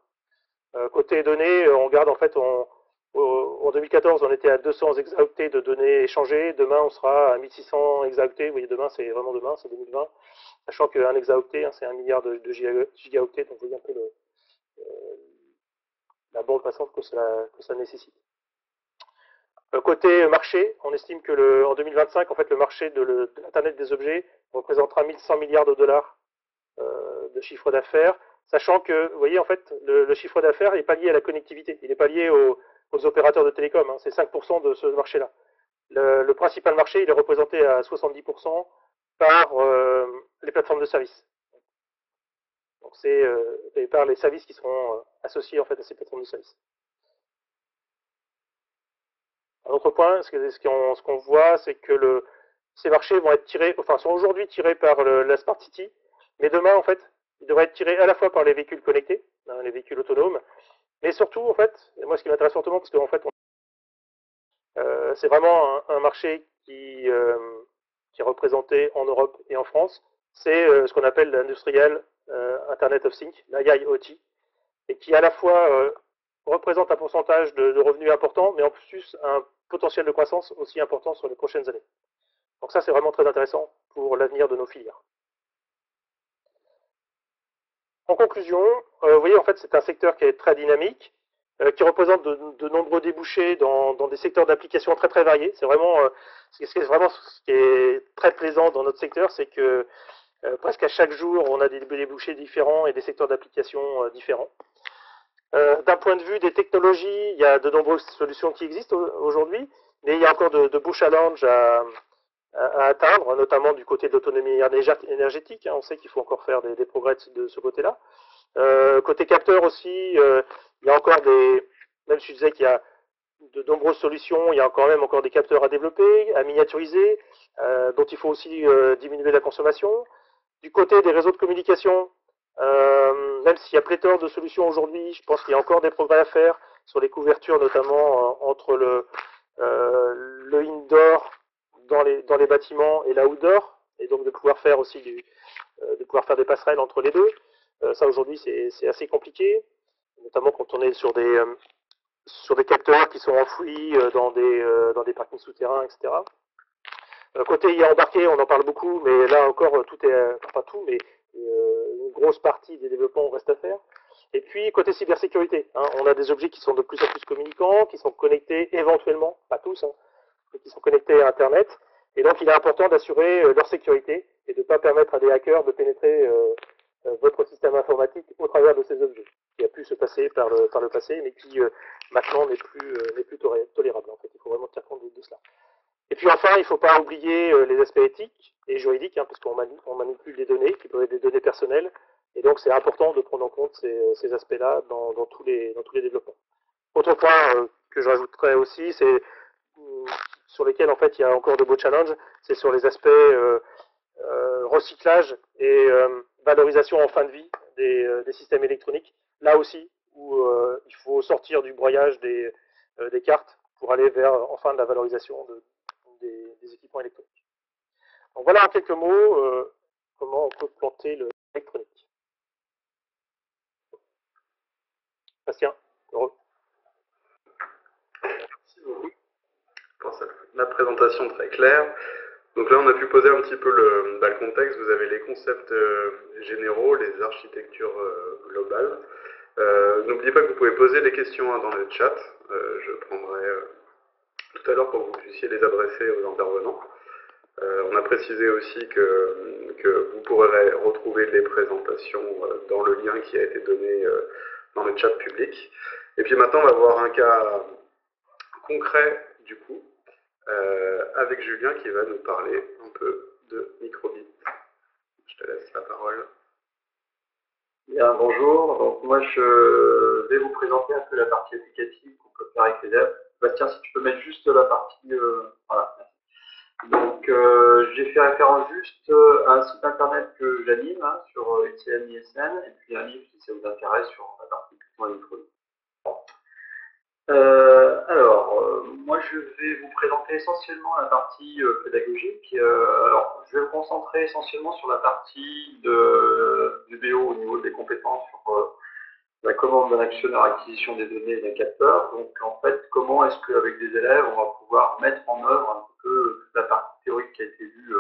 Côté données, on regarde en fait, en 2014, on était à 200 exaoctets de données échangées. Demain, on sera à 1600 exaoctets. Vous voyez, demain, c'est vraiment demain, c'est 2020. Sachant qu'un exaoctet, c'est 1 milliard de gigaoctets. Donc, vous voyez un peu la bande passante que ça nécessite. Côté marché, on estime que en 2025, en fait, le marché de l'Internet des objets représentera 1100 milliards de dollars de chiffre d'affaires, sachant que, vous voyez, en fait, le chiffre d'affaires n'est pas lié à la connectivité, il n'est pas lié aux opérateurs de télécom, c'est 5% de ce marché-là. Le principal marché, il est représenté à 70% par les plateformes de services. Donc c'est par les services qui seront associés en fait à ces plateformes de services. Un autre point, ce qu'on voit, c'est que ces marchés vont être tirés, enfin sont aujourd'hui tirés par la Smart City, mais demain en fait, ils devraient être tirés à la fois par les véhicules connectés, hein, les véhicules autonomes, mais surtout en fait, et moi ce qui m'intéresse fortement, parce qu'en fait, c'est vraiment un marché qui est représenté en Europe et en France, c'est ce qu'on appelle l'industriel Internet of Things, l'IIoT, et qui à la fois représente un pourcentage de revenus important, mais en plus un potentiel de croissance aussi important sur les prochaines années. Donc ça, c'est vraiment très intéressant pour l'avenir de nos filières. En conclusion, vous voyez, en fait, c'est un secteur qui est très dynamique, qui représente de nombreux débouchés dans des secteurs d'application très très variés. C'est vraiment, ce qui est très plaisant dans notre secteur, c'est que presque à chaque jour, on a des débouchés différents et des secteurs d'application différents. D'un point de vue des technologies, il y a de nombreuses solutions qui existent aujourd'hui, mais il y a encore de beaux challenges à atteindre, notamment du côté de l'autonomie énergétique. Hein. On sait qu'il faut encore faire des progrès de ce côté-là. Côté capteur aussi, il y a encore même si je disais qu'il y a de nombreuses solutions, il y a quand même encore des capteurs à développer, à miniaturiser, dont il faut aussi diminuer la consommation. Du côté des réseaux de communication, même s'il y a pléthore de solutions aujourd'hui, je pense qu'il y a encore des progrès à faire sur les couvertures, notamment entre le indoor dans les bâtiments et l'outdoor, et donc de pouvoir faire aussi de pouvoir faire des passerelles entre les deux. Ça aujourd'hui c'est assez compliqué, notamment quand on est sur des capteurs qui sont enfouis dans des parkings souterrains, etc. Côté IA embarqué, on en parle beaucoup, mais là encore tout est, enfin tout, mais une grosse partie des développements reste à faire. Et puis côté cybersécurité, hein, on a des objets qui sont de plus en plus communicants, qui sont connectés éventuellement, pas tous, hein, mais qui sont connectés à Internet. Et donc il est important d'assurer leur sécurité et de ne pas permettre à des hackers de pénétrer votre système informatique au travers de ces objets, qui a pu se passer par le passé, mais qui maintenant n'est plus tolérable. En fait, il faut vraiment tenir compte de cela. Et puis enfin, il ne faut pas oublier les aspects éthiques et juridiques, hein, parce qu'on manipule des données qui peuvent être des données personnelles, et donc c'est important de prendre en compte ces aspects-là dans tous les développements. Autre point que je rajouterais aussi, c'est sur lesquels en fait il y a encore de beaux challenges, c'est sur les aspects recyclage et valorisation en fin de vie des systèmes électroniques. Là aussi, où il faut sortir du broyage des cartes pour aller vers enfin de la valorisation des équipements électroniques. Donc voilà en quelques mots comment on peut planter l'électronique. Bastien, heureux. Merci beaucoup pour la présentation très claire. Donc là, on a pu poser un petit peu le contexte. Vous avez les concepts généraux, les architectures globales. N'oubliez pas que vous pouvez poser des questions dans le chat. Je prendrai tout à l'heure pour que vous puissiez les adresser aux intervenants. On a précisé aussi que vous pourrez retrouver les présentations dans le lien qui a été donné dans le chat public. Et puis maintenant, on va voir un cas concret du coup, avec Julien qui va nous parler un peu de microbit. Je te laisse la parole. Bien, bonjour. Donc moi je vais vous présenter un peu la partie applicative qu'on peut faire avec les devs. Bastien, si tu peux mettre juste la partie... voilà. Donc j'ai fait référence juste à un site internet que j'anime hein, sur ICN, ISN, et puis un livre si ça vous intéresse sur la partie Python et microbit. Moi je vais vous présenter essentiellement la partie pédagogique. Alors, je vais me concentrer essentiellement sur la partie du BO au niveau des compétences sur la commande d'un actionneur, acquisition des données et d'un capteur. Donc en fait, comment est-ce qu'avec des élèves, on va pouvoir mettre en œuvre un peu toute la partie théorique qui a été vue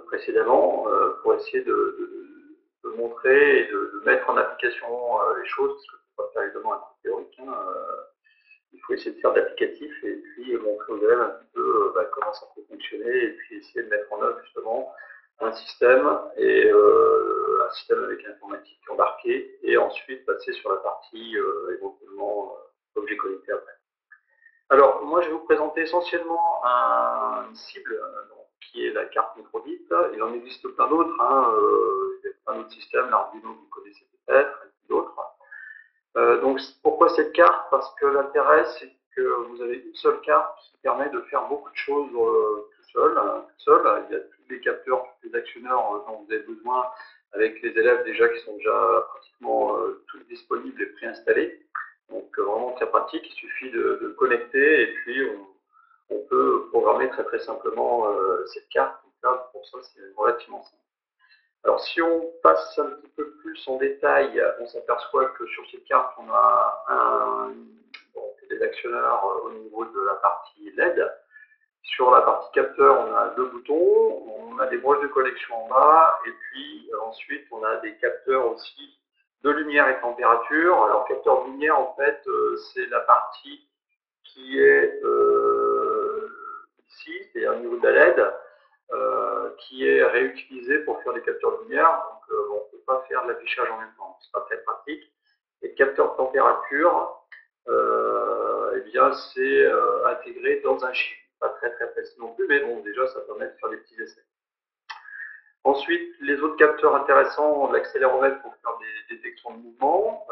précédemment pour essayer de montrer et de mettre en application les choses, parce que c'est pas faire évidemment un truc théorique. Hein, il faut essayer de faire de l'applicatif et puis montrer aux élèves un petit peu comment ça peut fonctionner et puis essayer de mettre en œuvre justement un système et un système avec l'informatique embarquée et ensuite passer sur la partie éventuellement objet connecté après. Alors moi je vais vous présenter essentiellement une cible donc, qui est la carte microbit. Il en existe plein d'autres, hein, il y a plein d'autres systèmes, l'Arduino que vous connaissez peut-être et d'autres. Donc pourquoi cette carte? Parce que l'intérêt c'est que vous avez une seule carte qui permet de faire beaucoup de choses tout seul. Il y a tous les capteurs, tous les actionneurs dont vous avez besoin, avec les élèves déjà qui sont déjà pratiquement tous disponibles et préinstallés. Donc vraiment très pratique, il suffit de connecter et puis on peut programmer très simplement cette carte. Donc là, pour ça, c'est relativement simple. Alors si on passe un petit peu plus en détail, on s'aperçoit que sur cette carte, on a des actionneurs au niveau de la partie LED. Sur la partie capteur, on a deux boutons, on a des broches de connexion en bas, et puis ensuite on a des capteurs aussi de lumière et température. Alors capteur de lumière, en fait, c'est la partie qui est ici, c'est-à-dire au niveau de la LED, qui est réutilisée pour faire des capteurs de lumière. Donc on ne peut pas faire de l'affichage en même temps, c'est pas très pratique. Et le capteur de température, eh bien c'est intégré dans un chip. Pas très précis non plus, mais bon, déjà ça permet de faire des petits essais. Ensuite, les autres capteurs intéressants, l'accéléromètre pour faire des détections de mouvement,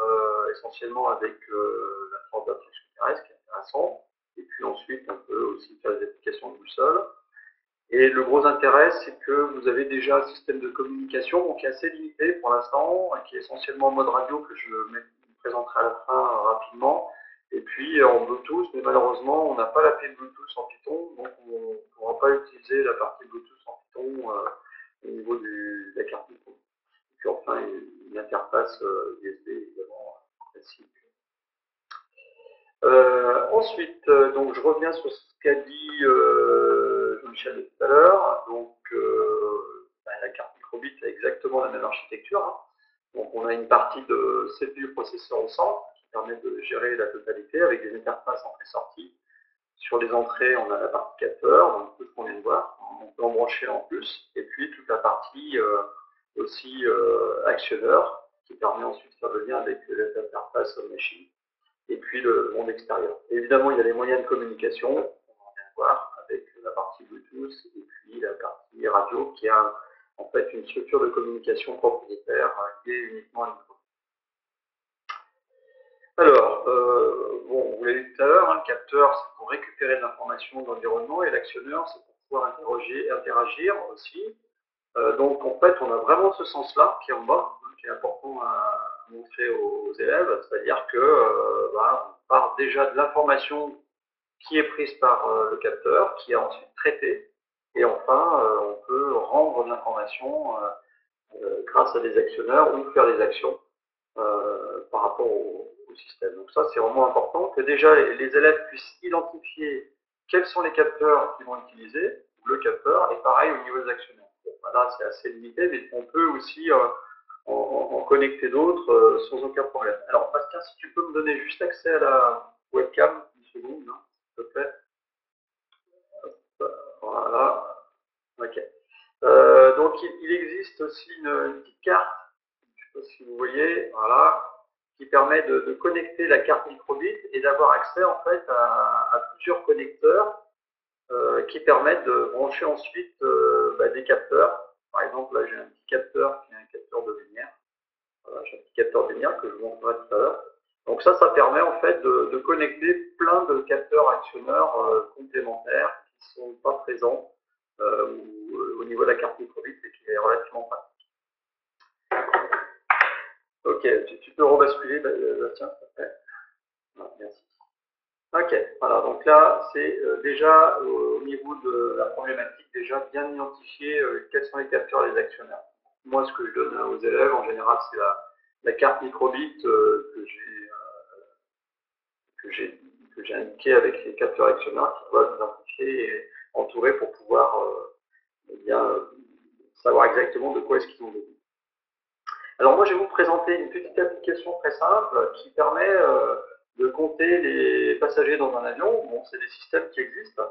essentiellement avec la force d'attraction terrestre, qui est intéressant. Et puis ensuite, on peut aussi faire des applications de boussole. Et le gros intérêt, c'est que vous avez déjà un système de communication qui est assez limité pour l'instant, qui est essentiellement en mode radio, que je vous présenterai à la fin rapidement. Et puis en Bluetooth, mais malheureusement, on n'a pas la pile Bluetooth en Python, donc on ne pourra pas utiliser la partie Bluetooth en Python au niveau de la carte micro. Et puis enfin, une interface USB, évidemment, classique. Ensuite, donc je reviens sur ce qu'a dit Jean-Michel tout à l'heure. Donc, la carte microbit a exactement la même architecture. Hein. Donc, on a une partie de CPU processeur au centre qui permet de gérer la totalité avec des interfaces entrée-sortie. Sur les entrées, on a la partie capteur, donc tout ce qu'on vient de voir. On peut en brancher en plus. Et puis, toute la partie aussi actionneur qui permet ensuite de faire le lien avec l'interface machine. Et puis le monde extérieur. Et évidemment, il y a les moyens de communication, on vient de voir, avec la partie Bluetooth et puis la partie radio qui a en fait une structure de communication propriétaire liée uniquement à micro. Alors, bon, vous l'avez dit tout à l'heure, hein, le capteur, c'est pour récupérer de l'information de l'environnement et l'actionneur, c'est pour pouvoir interagir aussi. Donc, en fait, on a vraiment ce sens-là qui est en bas, hein, qui est important à montrer aux élèves, c'est-à-dire que on part déjà de l'information qui est prise par le capteur, qui est ensuite traitée, et enfin, on peut rendre de l'information grâce à des actionneurs ou faire des actions par rapport au système. Donc ça, c'est vraiment important que déjà les élèves puissent identifier quels sont les capteurs qu'ils vont utiliser, le capteur, et pareil au niveau des actionneurs. Bon, là, c'est assez limité, mais on peut aussi en connecter d'autres sans aucun problème. Alors, Bastien, si tu peux me donner juste accès à la webcam, une seconde, hein, s'il te plaît. Voilà. Ok. Donc, il existe aussi une petite carte, je ne sais pas si vous voyez, voilà, qui permet de connecter la carte microbit et d'avoir accès en fait à plusieurs connecteurs qui permettent de brancher ensuite des capteurs. Par exemple, là j'ai un petit capteur qui est un capteur de lumière. Voilà, j'ai un petit capteur de lumière que je vous montrerai tout à l'heure. Donc ça permet en fait de connecter plein de capteurs actionneurs complémentaires qui ne sont pas présents au niveau de la carte microbit et qui est relativement pratique. Ok, tu peux rebasculer, Bastien, s'il te plaît. Merci. Ok, voilà, donc là, c'est déjà au niveau de la problématique, déjà bien identifier quels sont les capteurs et les actionneurs. Moi, ce que je donne aux élèves, en général, c'est la carte microbit que j'ai indiquée avec les capteurs actionneurs qui doivent identifier et entourer pour pouvoir savoir exactement de quoi est-ce qu'ils ont besoin. Alors moi, je vais vous présenter une petite application très simple qui permet de compter les passagers dans un avion. Bon, c'est des systèmes qui existent.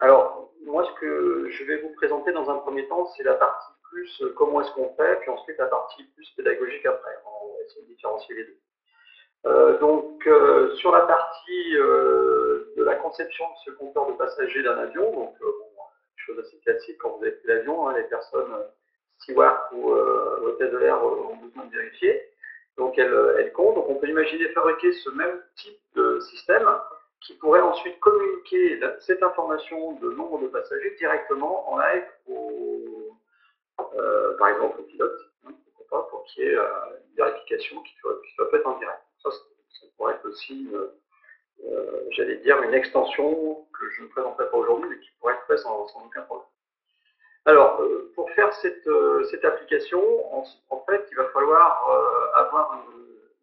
Alors, moi, ce que je vais vous présenter dans un premier temps, c'est la partie plus comment est-ce qu'on fait, puis ensuite la partie plus pédagogique après. On va essayer de différencier les deux. Donc, sur la partie de la conception de ce compteur de passagers d'un avion, donc chose assez classique quand vous avez pris l'avion, hein, les personnes steward ou hôtesse de l'air ont besoin de vérifier. Donc, elle compte. Donc, on peut imaginer fabriquer ce même type de système qui pourrait ensuite communiquer cette information de nombre de passagers directement en live par exemple au pilote, hein, pourquoi pas, pour qu'il y ait une vérification qui soit faite en direct. Ça pourrait être aussi, j'allais dire, une extension que je ne présenterai pas aujourd'hui, mais qui pourrait être faite sans aucun problème. Alors, pour faire cette application, en fait, il va falloir avoir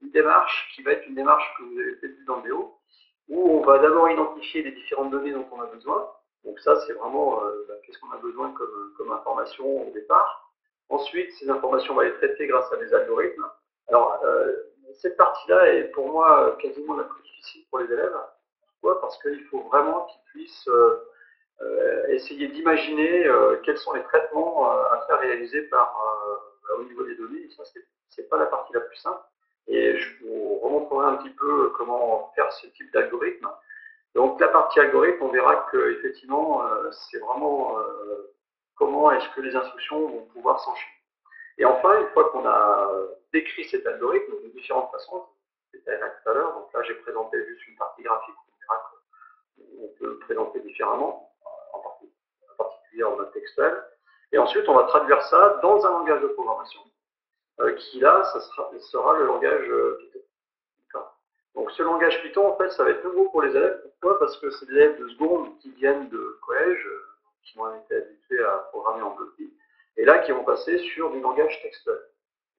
une démarche qui va être une démarche que vous avez peut-être vue dans le vidéo, où on va d'abord identifier les différentes données dont on a besoin. Donc ça, c'est vraiment qu'est-ce qu'on a besoin comme information au départ. Ensuite, ces informations, on va les traiter grâce à des algorithmes. Alors, cette partie-là est pour moi quasiment la plus difficile pour les élèves. Pourquoi? Parce qu'il faut vraiment qu'ils puissent essayer d'imaginer quels sont les traitements à faire réaliser au niveau des données. Et ça, c'est pas la partie la plus simple. Et je vous remontrerai un petit peu comment faire ce type d'algorithme. Donc la partie algorithme, on verra que effectivement, c'est vraiment comment est-ce que les instructions vont pouvoir s'enchaîner. Et enfin, une fois qu'on a décrit cet algorithme de différentes façons, c'était là tout à l'heure, donc là j'ai présenté juste une partie graphique, on verra qu'on peut le présenter différemment, en particulier en mode textuel. Et ensuite, on va traduire ça dans un langage de programmation, qui là, ça sera le langage Python. Donc ce langage Python, en fait, ça va être nouveau pour les élèves. Pourquoi? Parce que c'est des élèves de seconde qui viennent de collège, qui ont été habitués à programmer en blocky, et là qui vont passer sur du langage textuel.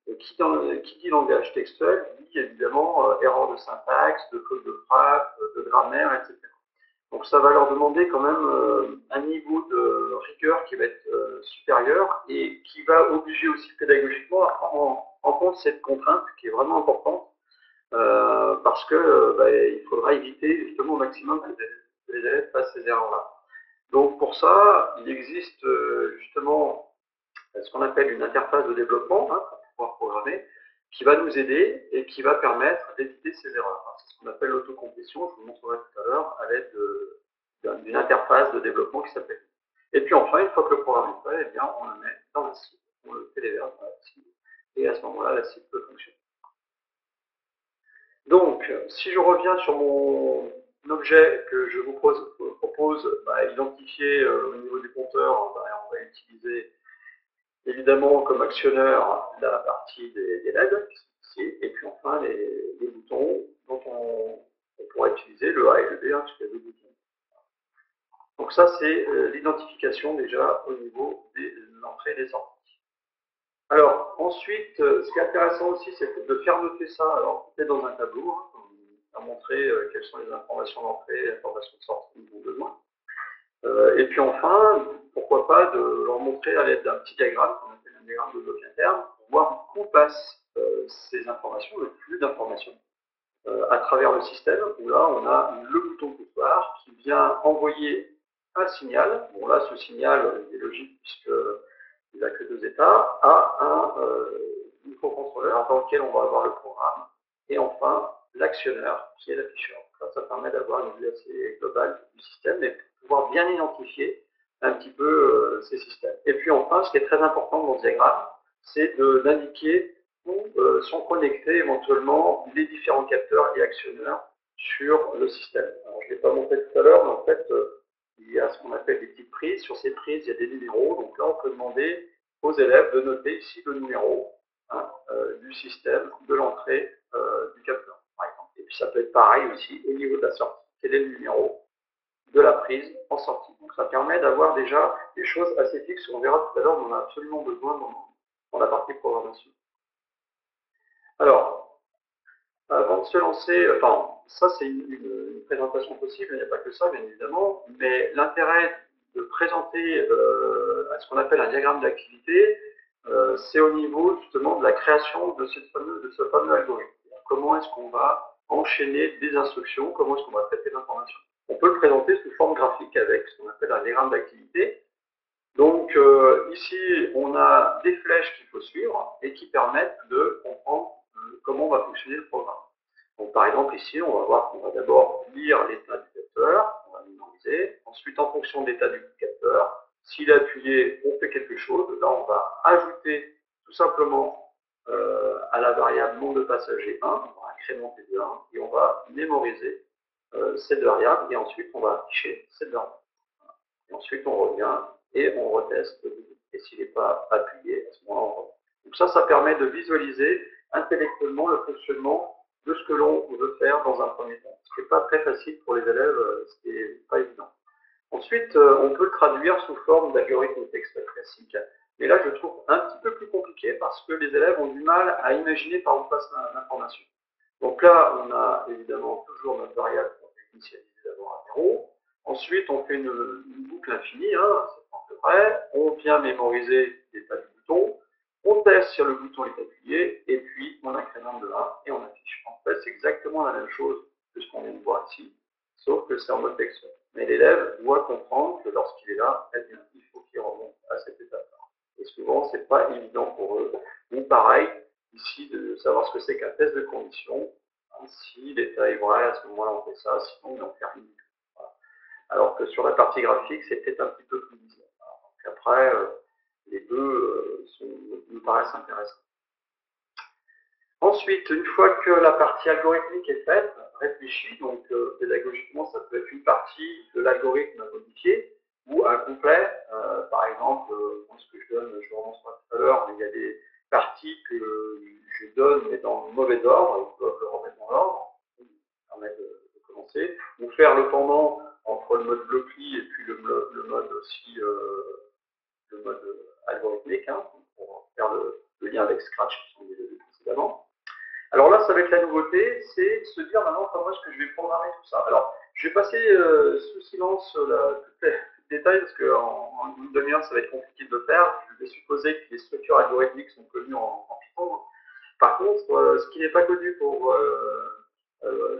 Et qui dit langage textuel dit évidemment erreur de syntaxe, de faute de frappe, de grammaire, etc. Donc ça va leur demander quand même un niveau de rigueur qui va être supérieur et qui va obliger aussi pédagogiquement à prendre en compte cette contrainte qui est vraiment importante parce que il faudra éviter justement au maximum que les élèves fassent ces erreurs-là. Donc pour ça, il existe justement ce qu'on appelle une interface de développement pour pouvoir programmer, qui va nous aider et qui va permettre d'éviter ces erreurs. C'est ce qu'on appelle l'autocomplétion, je vous montrerai tout à l'heure, à l'aide d'une interface de développement qui s'appelle. Et puis enfin, une fois que le programme est prêt, eh bien, on le met dans la cible, on le téléverse dans la cible, et à ce moment-là, la cible peut fonctionner. Donc, si je reviens sur mon objet que je vous propose identifier au niveau du compteur, on va utiliser évidemment comme actionneur la partie des LED, qui sont ici, et puis enfin les boutons dont on pourra utiliser le A et le B, puisqu'il y a deux boutons. Donc ça, c'est l'identification déjà au niveau des entrées et des sorties. Alors, ensuite, ce qui est intéressant aussi, c'est de faire noter ça, alors peut-être dans un tableau, à montrer quelles sont les informations d'entrée et les informations de sortie qu'ils ont besoin. Et puis enfin, pourquoi pas de leur montrer à l'aide d'un petit diagramme, qu'on appelle un diagramme de bloc interne, pour voir où passent ces informations, le flux d'informations, à travers le système, où là on a le bouton poussoir qui vient envoyer un signal. Bon là, ce signal est logique puisqu'il n'a que deux états, à un microcontrôleur dans lequel on va avoir le programme. Et enfin, l'actionneur qui est l'afficheur. Ça permet d'avoir une vue assez globale du système et pouvoir bien identifier un petit peu ces systèmes. Et puis enfin, ce qui est très important dans ce diagramme, c'est d'indiquer où sont connectés éventuellement les différents capteurs et actionneurs sur le système. Alors, je ne l'ai pas montré tout à l'heure, mais en fait, il y a ce qu'on appelle des petites prises. Sur ces prises, il y a des numéros. Donc là, on peut demander aux élèves de noter ici le numéro du système, de l'entrée du capteur, par exemple. Et puis ça peut être pareil aussi au niveau de la sortie. Quel est le numéro de la prise en sortie? Donc ça permet d'avoir déjà des choses assez fixes. On verra tout à l'heure, on en a absolument besoin dans la partie programmation. Alors, avant de se lancer, enfin, ça c'est une présentation possible, il n'y a pas que ça, bien évidemment, mais l'intérêt de présenter ce qu'on appelle un diagramme d'activité, c'est au niveau justement de la création de ce fameux algorithme. Comment est-ce qu'on va enchaîner des instructions, comment est-ce qu'on va traiter l'information. On peut le présenter sous forme graphique avec ce qu'on appelle un diagramme d'activité. Donc ici, on a des flèches qu'il faut suivre et qui permettent de comprendre comment va fonctionner le programme. Donc par exemple ici, on va voir qu'on va d'abord lire l'état du capteur, on va mémoriser. Ensuite, en fonction de l'état du capteur, s'il est appuyé, on fait quelque chose. Là, on va ajouter tout simplement à la variable nombre de passagers 1, on va incrémenter de 1 et on va mémoriser cette variable, et ensuite on va afficher cette variable. Et ensuite on revient et on reteste le bouton. Et s'il n'est pas appuyé, à ce moment-là on revient. Donc ça permet de visualiser intellectuellement le fonctionnement de ce que l'on veut faire dans un premier temps. Ce qui n'est pas très facile pour les élèves, ce qui n'est pas évident. Ensuite, on peut le traduire sous forme d'algorithme texte classique, mais là je trouve un petit peu plus compliqué parce que les élèves ont du mal à imaginer par où passe l'information. Donc là, on a évidemment toujours notre variable qu'on va initialiser d'abord à 0. Ensuite, on fait une boucle infinie, hein, c'est à peu près. On vient mémoriser l'état du bouton. On teste si le bouton est appuyé, et puis on incrémente de 1 et on affiche. En fait, c'est exactement la même chose que ce qu'on vient de voir ici, sauf que c'est en mode textuel. Mais l'élève doit comprendre que lorsqu'il est là, eh bien, il faut qu'il remonte à cette étape-là. Et souvent, ce n'est pas évident pour eux. Ou pareil, ici, de savoir ce que c'est qu'un test de condition. Si l'état est vrai, à ce moment-là, on fait ça, sinon, on fait rien du tout. Voilà. Alors que sur la partie graphique, c'est peut-être un petit peu plus bizarre. Donc après, les deux me paraissent intéressants. Ensuite, une fois que la partie algorithmique est faite, réfléchie, donc pédagogiquement, ça peut être une partie de l'algorithme à modifier ou un complet. Par exemple, ce que je donne, je remonte tout à l'heure, mais il y a des parties que je donne, mais dans le mauvais ordre, ils doivent le remettre dans l'ordre, ça permet de commencer. Ou faire le pendant entre le mode Blockly et puis le mode aussi, le mode algorithmique, hein, pour faire le lien avec Scratch, qui sont déjà vus précédemment. Alors là, ça va être la nouveauté, c'est se dire maintenant comment est-ce que je vais programmer tout ça. Alors, je vais passer sous silence tous les détails parce qu'en une demi-heure, ça va être compliqué de le faire. Je vais supposer que les structures algorithmiques sont connues en Python. Par contre, ce qui n'est pas connu pour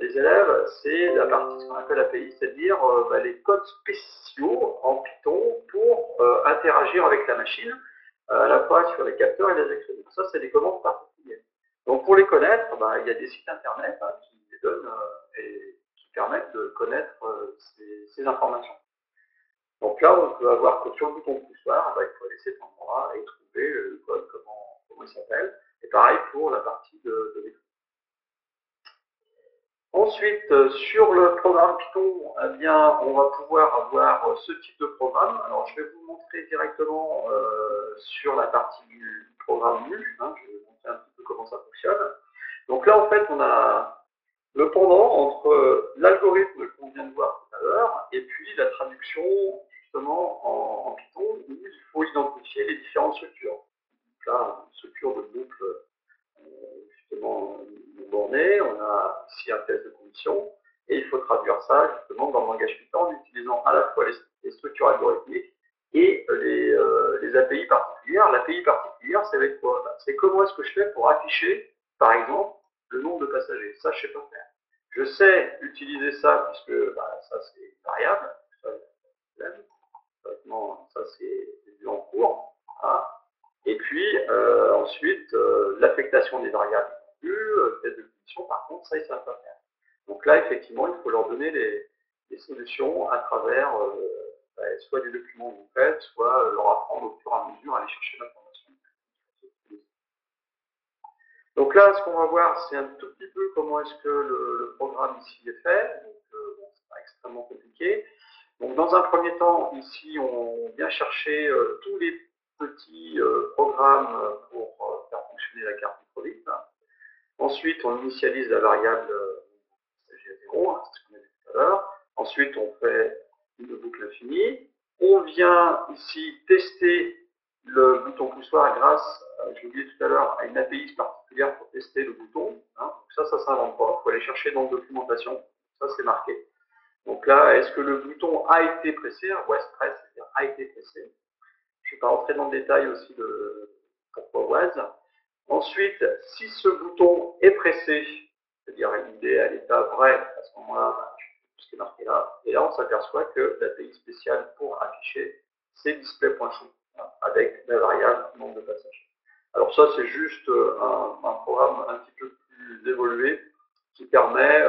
les élèves, c'est la partie ce qu'on appelle API, c'est-à-dire les codes spéciaux en Python pour interagir avec la machine, à la fois sur les capteurs et les électroniques. Ça, c'est des commandes particulières. Donc pour les connaître, il y a des sites internet qui les donnent et qui permettent de connaître ces informations. Donc là, on peut avoir que sur le bouton de poussoir, il faut laisser cet endroit et trouver le code, comment il s'appelle. Et pareil pour la partie de l'écran. Ensuite, sur le programme Python, eh bien, on va pouvoir avoir ce type de programme. Alors, je vais vous montrer directement sur la partie du programme nu. Hein, je vais vous montrer un petit peu comment ça fonctionne. Donc là, en fait, on a le pendant entre l'algorithme qu'on vient de voir tout à l'heure et puis la traduction, justement, en Python, où il faut identifier les différentes structures. Donc là, une structure de boucle, justement, bornée, on a ici un test de condition, et il faut traduire ça, justement, dans le langage Python, en utilisant à la fois les structures algorithmiques et les API particulières. L'API particulière, c'est avec quoi? C'est comment est-ce que je fais pour afficher, par exemple, le nombre de passagers. Ça, je ne sais pas faire. Je sais utiliser ça, puisque ça, c'est une variable. Ça, c'est vu en cours. Voilà. Et puis, ensuite, l'affectation des variables, test de condition, par contre, ça, ils ne savent pas faire. Donc là, effectivement, il faut leur donner des solutions à travers soit des documents que vous faites, soit leur apprendre au fur et à mesure à aller chercher l'information. Donc là, ce qu'on va voir, c'est un tout petit peu comment est-ce que le programme ici est fait. Donc, c'est pas extrêmement compliqué. Donc, dans un premier temps, ici, on vient chercher tous les petits programmes pour faire fonctionner la carte microbit. Ensuite, on initialise la variable G0, c'est ce qu'on a vu tout à l'heure. Ensuite, on fait une boucle infinie. On vient ici tester le bouton poussoir grâce, je l'ai dit tout à l'heure, à une API particulière pour tester le bouton. Hein. Donc ça ne s'invente pas. Il faut aller chercher dans la documentation. Ça, c'est marqué. Donc là, est-ce que le bouton a été pressé? Was press, c'est-à-dire a été pressé. Je ne vais pas rentrer dans le détail aussi de pourquoi was. Ensuite, si ce bouton est pressé, c'est-à-dire il est à l'état vrai, à ce moment-là, ce qui est marqué là, et là on s'aperçoit que l'API spéciale pour afficher, c'est display.show, avec la variable nombre de passages. Alors ça, c'est juste un programme un petit peu plus évolué qui permet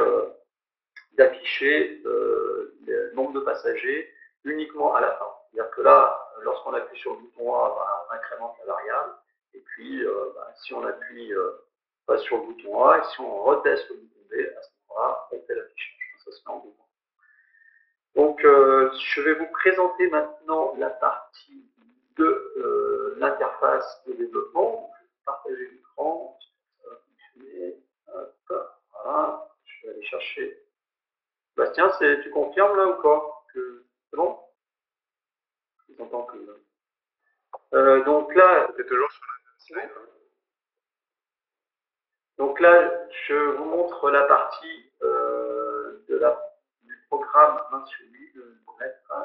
d'afficher le nombre de passagers uniquement à la fin. C'est-à-dire que là, lorsqu'on appuie sur le bouton A, on incrémente la variable, et puis si on appuie pas sur le bouton A, et si on reteste le bouton B, à ce moment-là, on fait l'affichage. Ça se met en bouton. Donc, je vais vous présenter maintenant la partie de l'interface de développement. Je vais partager l'écran. Voilà. Je vais aller chercher. Bastien, tu confirmes là ou pas? C'est bon? Je vous entends plus. Donc là, C'est toujours sur la ouais. Donc là, je vous montre la partie du programme.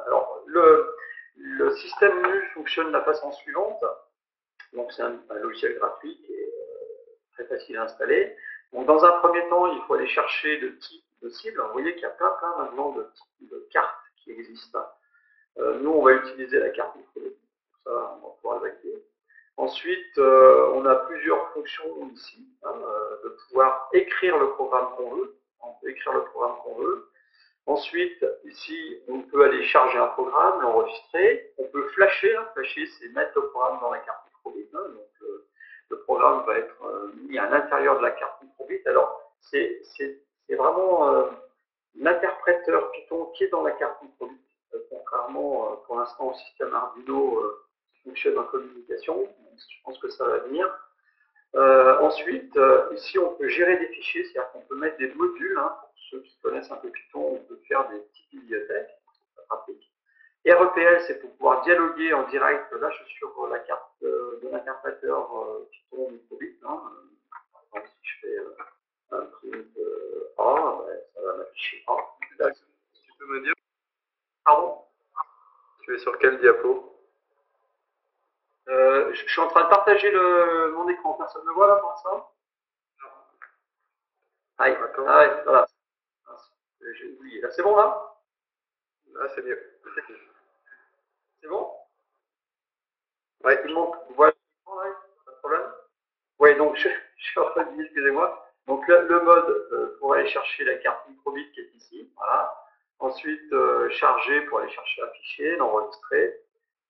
Alors, le système MU fonctionne de la façon suivante. Donc, c'est un logiciel gratuit qui est très facile à installer. Donc, dans un premier temps, il faut aller chercher le type de cible. Vous voyez qu'il y a plein maintenant de types de cartes qui existent. Nous, on va utiliser la carte micro. Ça, on va pouvoir l'activer. Ensuite, on a plusieurs fonctions ici, de pouvoir écrire le programme qu'on veut. On peut écrire le programme qu'on veut. Ensuite, ici, on peut aller charger un programme, l'enregistrer. On peut flasher. Flasher, c'est mettre le programme dans la carte microbit. Donc, le programme va être mis à l'intérieur de la carte microbit. Alors, c'est vraiment l'interpréteur Python qui est dans la carte microbit, contrairement pour l'instant au système Arduino qui fonctionne en communication. Je pense que ça va venir. Ensuite, ici, on peut gérer des fichiers, c'est-à-dire qu'on peut mettre des modules. Pour ceux qui connaissent un peu Python, on peut faire des petites bibliothèques, c'est pratique. REPL, c'est pour pouvoir dialoguer en direct. Là, je suis sur la carte de l'interpréteur Python microbit. Par exemple, si je fais un print A, ça va m'afficher A. Tu peux me dire, Pardon? tu es sur quel diapo? Je suis en train de partager mon écran. Personne ne me voit là pour l'instant? Ah, ouais, voilà. J'ai oublié. Là, c'est bon là? Là, c'est mieux. C'est bon? Ouais. Tout le monde voit l'écran, ouais? Pas de problème? Oui, donc je suis en train de dire, excusez-moi. Donc le mode pour aller chercher la carte microbit qui est ici. Voilà. Ensuite, charger pour aller chercher un fichier, l'enregistrer.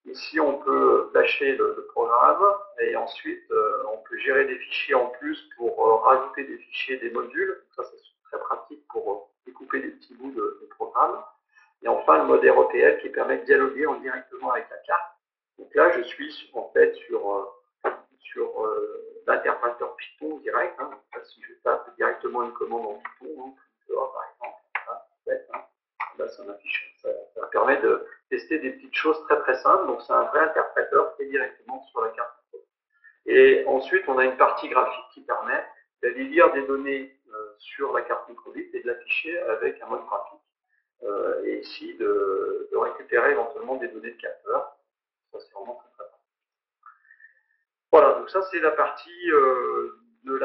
Ici, on peut flasher le programme et ensuite, on peut gérer des fichiers en plus pour rajouter des fichiers, des modules. Ça, c'est très pratique pour découper des petits bouts de programme. Et enfin, le mode REPL qui permet de dialoguer directement avec la carte. Donc là, je suis en fait sur l'interpréteur Python direct. Donc là, si je tape directement une commande en Python, par exemple, là, ça m'affiche. Ça permet de tester des petites choses très simples. Donc c'est un vrai interpréteur qui est directement sur la carte. Et ensuite, on a une partie graphique qui permet d'aller lire des données sur la carte microbit et de l'afficher avec un mode graphique. Et ici, de récupérer éventuellement des données de capteur. Ça, c'est vraiment très pratique. Voilà, donc ça, c'est la partie de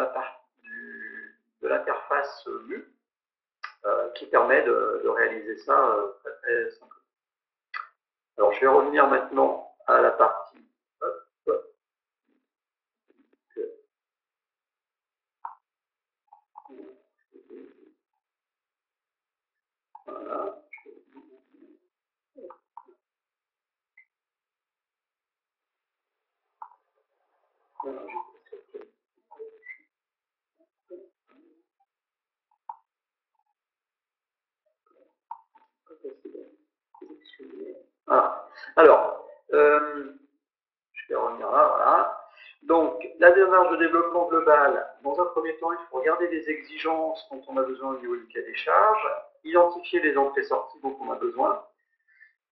l'interface MU qui permet de réaliser ça très simplement. Alors, je vais revenir maintenant à la partie. Voilà. Ah. Alors, je vais revenir là, voilà. Donc, la démarche de développement global, dans un premier temps, il faut regarder les exigences dont on a besoin au niveau du cahier des charges, identifier les entrées-sorties dont on a besoin,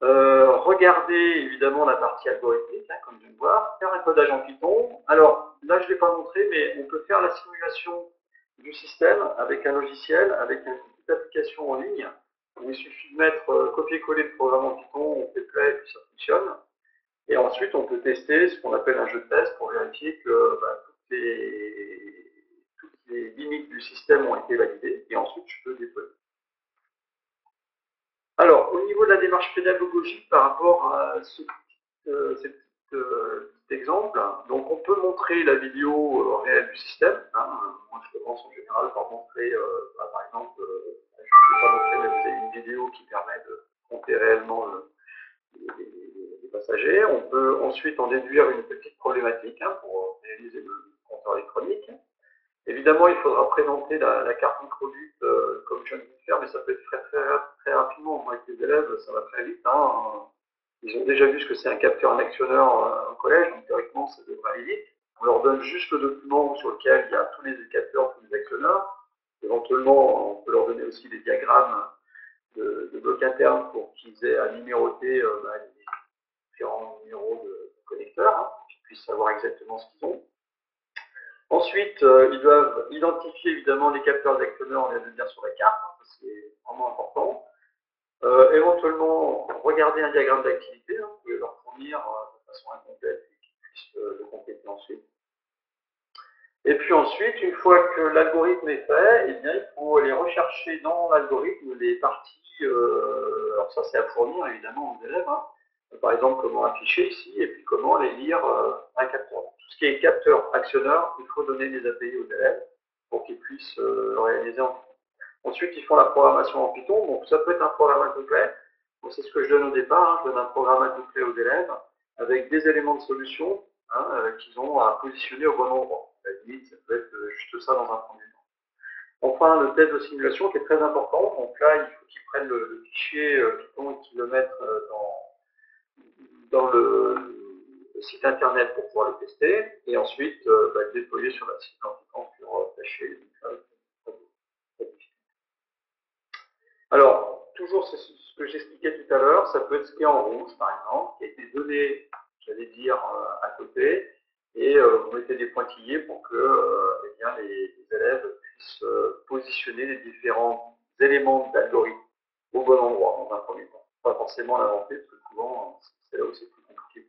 regarder évidemment la partie algorithmique, comme je viens de voir, faire un codage en Python. Alors, là, je ne l'ai pas montré, mais on peut faire la simulation du système avec un logiciel, avec une petite application en ligne, où il suffit de mettre copier-coller le programme en Python, on fait play, et puis ça fonctionne. Et ensuite, on peut tester ce qu'on appelle un jeu de test pour vérifier que toutes les limites du système ont été validées. Et ensuite, je peux déployer. Alors, au niveau de la démarche pédagogique par rapport à ces petits exemples, donc on peut montrer la vidéo réelle du système. Moi, je commence en général par montrer, par exemple, je ne vais pas montrer, mais vous avez une vidéo qui permet de compter réellement les passagers. On peut ensuite en déduire une petite problématique pour réaliser le compteur électronique. Évidemment, il faudra présenter la carte microbit comme que je viens de faire, mais ça peut être fait très rapidement. Moi, avec les élèves, ça va très vite. Hein. Ils ont déjà vu ce que c'est un capteur, un actionneur au collège, donc théoriquement, ça devrait aller vite. On leur donne juste le document sur lequel il y a tous les capteurs, tous les actionneurs. Éventuellement, on peut leur donner aussi des diagrammes de blocs internes pour qu'ils aient à numéroter les différents numéros de connecteurs, hein, pour qu'ils puissent savoir exactement ce qu'ils ont. Ensuite, ils doivent identifier évidemment les capteurs d'actionneurs, on vient de le dire sur la carte, hein, c'est vraiment important. Éventuellement, regarder un diagramme d'activité, hein, vous pouvez leur fournir de façon incomplète et qu'ils puissent le compléter ensuite. Et puis ensuite, une fois que l'algorithme est fait, eh bien, il faut aller rechercher dans l'algorithme les parties, alors ça c'est à fournir évidemment aux élèves, hein, par exemple comment afficher ici, et puis comment les lire un capteur. Tout ce qui est capteur actionneur, il faut donner des API aux élèves pour qu'ils puissent le réaliser en Python. Ensuite, ils font la programmation en Python, donc ça peut être un programme incomplet. Bon, c'est ce que je donne au départ, hein, je donne un programme incomplet aux élèves avec des éléments de solution hein, qu'ils ont à positionner au bon endroit. À la limite, ça peut être juste ça dans un premier temps. Enfin, le test de simulation qui est très important. Donc là, il faut qu'ils prennent le fichier Python et qu'ils le mettent dans le site internet pour pouvoir le tester. Et ensuite, le déployer sur la site en Python pour tâcher. Alors, toujours c'est ce que j'expliquais tout à l'heure, ça peut être ce qui est en rouge, par exemple, qui a été donné, j'allais dire, à côté, et vous mettez des pointillés pour que eh bien, les élèves puissent positionner les différents éléments d'algorithme au bon endroit, dans un premier temps. Pas forcément l'inventer, parce que souvent, c'est là où c'est plus compliqué.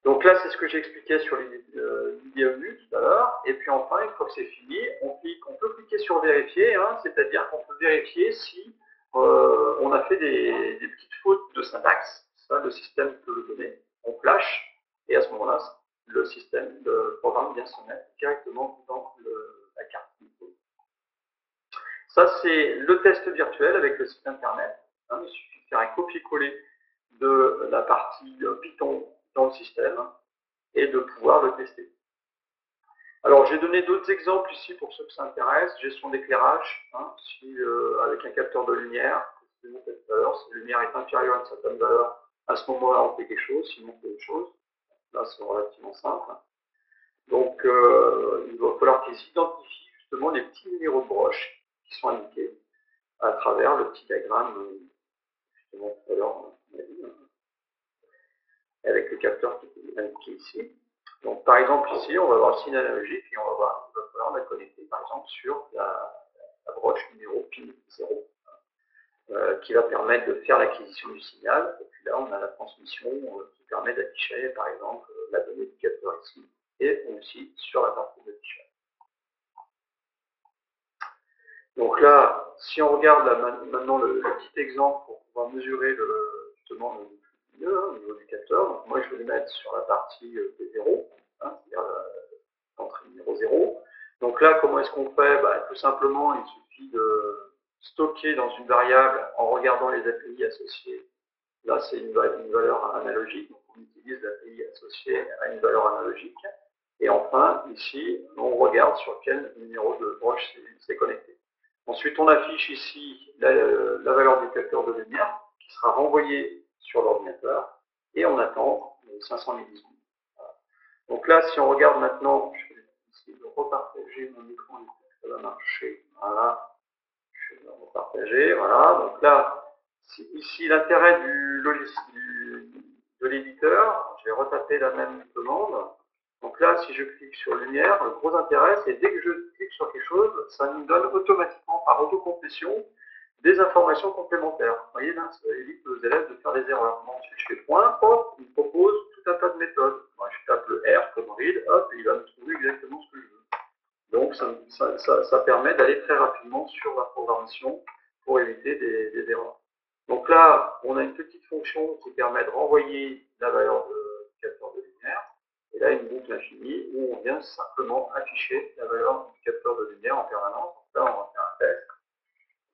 Donc là, c'est ce que j'expliquais sur l'IDEMU tout à l'heure. Et puis enfin, une fois que c'est fini, on peut cliquer sur vérifier, hein, c'est-à-dire qu'on peut vérifier si on a fait des petites fautes de syntaxe. Ça, le système peut le donner. On flash, et à ce moment-là, le système, le programme vient se mettre directement dans la carte. Ça, c'est le test virtuel avec le site internet. Hein, il suffit de faire un copier-coller de la partie Python dans le système et de pouvoir le tester. Alors, j'ai donné d'autres exemples ici pour ceux que ça intéresse. Gestion d'éclairage, hein, avec un capteur de lumière, si la lumière est inférieure à une certaine valeur, à ce moment-là, on fait quelque chose, sinon on fait autre chose. Là, c'est relativement simple. Donc, il va falloir qu'ils identifient justement les petits numéros de broche qui sont indiqués à travers le petit diagramme, justement tout à l'heure, on a dit, avec le capteur qui est indiqué ici. Donc, par exemple, ici, on va avoir le signe analogique et il va falloir la connecter, par exemple, sur la broche numéro PIN 0, qui va permettre de faire l'acquisition du signal. Et puis là, on a la transmission qui permet d'afficher, par exemple, la donnée du capteur ici, et aussi sur la partie d'affichage. Donc là, si on regarde là, maintenant le petit exemple pour pouvoir mesurer justement le milieu, au niveau du capteur, donc moi je vais le mettre sur la partie P0, hein, c'est-à-dire l'entrée numéro 0. Donc là, comment est-ce qu'on fait? Tout simplement, il suffit de stocker dans une variable en regardant les API associées. Là, c'est une valeur analogique, donc on utilise l'API associée à une valeur analogique. Et enfin, ici, on regarde sur quel numéro de broche c'est connecté. Ensuite, on affiche ici la valeur du capteur de lumière qui sera renvoyée sur l'ordinateur et on attend 500 millisecondes. Voilà. Donc là, si on regarde maintenant, je vais essayer de repartager mon écran, ça va marcher. Voilà, je vais le repartager. Voilà, donc là, ici l'intérêt de l'éditeur, je vais retaper la même commande. Donc là, si je clique sur lumière, le gros intérêt, c'est dès que je clique sur quelque chose, ça nous donne automatiquement, par autocomplétion, des informations complémentaires. Vous voyez là, ça évite aux élèves de faire des erreurs. Ensuite, je fais point, hop, il me propose tout un tas de méthodes. Moi, je tape le R comme read, hop, et il va me trouver exactement ce que je veux. Donc, ça permet d'aller très rapidement sur la programmation pour éviter des erreurs. Donc là, on a une petite fonction qui permet de renvoyer la valeur de capteur de lumière. Et là, une boucle infinie où on vient simplement afficher la valeur du capteur de lumière en permanence. Donc là, on va faire un test.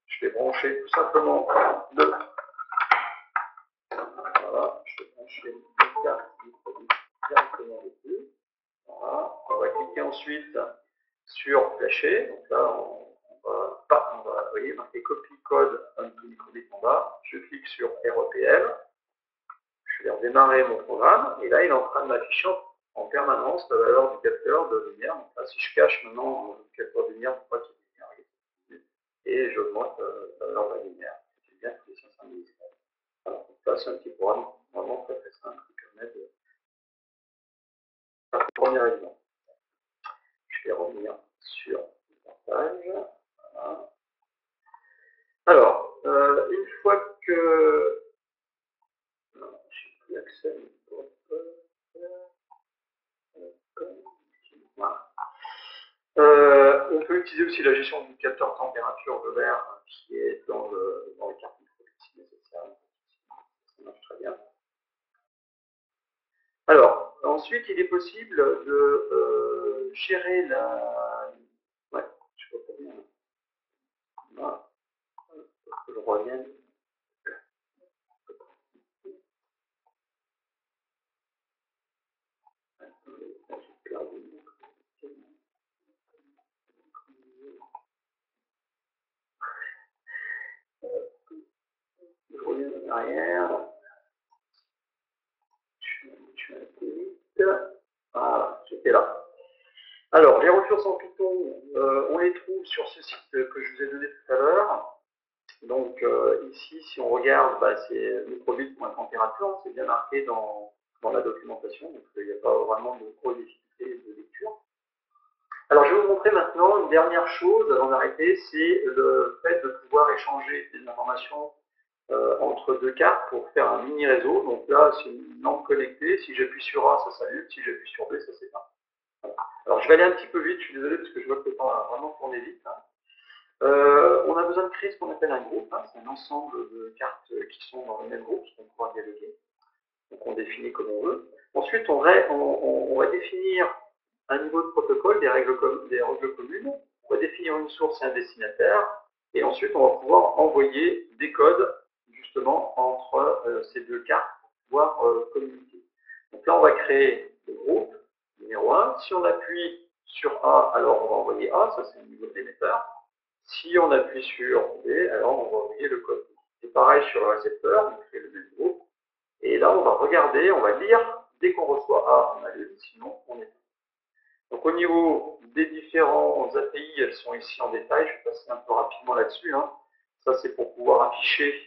Je vais brancher tout simplement Voilà, je vais brancher une carte directement dessus. Voilà, on va cliquer ensuite sur flasher. Donc là, on va vous voyez, marqué copie code onto microbit en bas. Je clique sur REPL. Je vais redémarrer mon programme. Et là, il est en train de m'afficher en permanence la valeur du capteur de lumière. Donc là, si je cache maintenant le capteur de lumière pour pas qu'il y ait de lumière, et j'augmente la valeur de la lumière. C'est bien que les 500 millisecond. Alors, donc là, c'est un petit programme vraiment très très simple qui permet de faire le premier exemple. Je vais revenir sur le partage. Voilà. Alors, une fois que j'ai plus accès voilà. On peut utiliser aussi la gestion du capteur température de l'air qui est dans les cartes microbites si nécessaire. Ça marche très bien. Alors, ensuite, il est possible de gérer la... Ouais, je vois pas bien. Là, je reviens. Je reviens en arrière. Je suis un peu vite. Voilà, j'étais là. Alors, les ressources en Python, on les trouve sur ce site que je vous ai donné tout à l'heure. Donc, ici, si on regarde, c'est microbit.température, c'est bien marqué dans la documentation, donc il n'y a pas vraiment de grosses difficultés de lecture. Alors, je vais vous montrer maintenant une dernière chose avant d'arrêter, c'est le fait de pouvoir échanger des informations entre deux cartes pour faire un mini réseau. Donc là, c'est une lampe connectée. Si j'appuie sur A, ça s'allume. Si j'appuie sur B, ça s'éteint. Voilà. Alors, je vais aller un petit peu vite. Je suis désolé parce que je vois que le temps a vraiment tourné vite. On a besoin de créer ce qu'on appelle un groupe. C'est un ensemble de cartes qui sont dans le même groupe, qui vont pouvoir dialoguer. Donc, on définit comme on veut. Ensuite, on va définir un niveau de protocole, des règles communes. On va définir une source et un destinataire. Et ensuite, on va pouvoir envoyer des codes justement entre ces deux cartes pour pouvoir communiquer. Donc là, on va créer le groupe numéro 1. Si on appuie sur A, alors on va envoyer A, ça c'est le niveau de l'émetteur. Si on appuie sur B, alors on va envoyer le code. C'est pareil sur le récepteur, on crée le même groupe. Et là, on va regarder, on va lire. Dès qu'on reçoit A, on allume, sinon on éteint. Donc au niveau des différents API, elles sont ici en détail, je vais passer un peu rapidement là-dessus. Ça c'est pour pouvoir afficher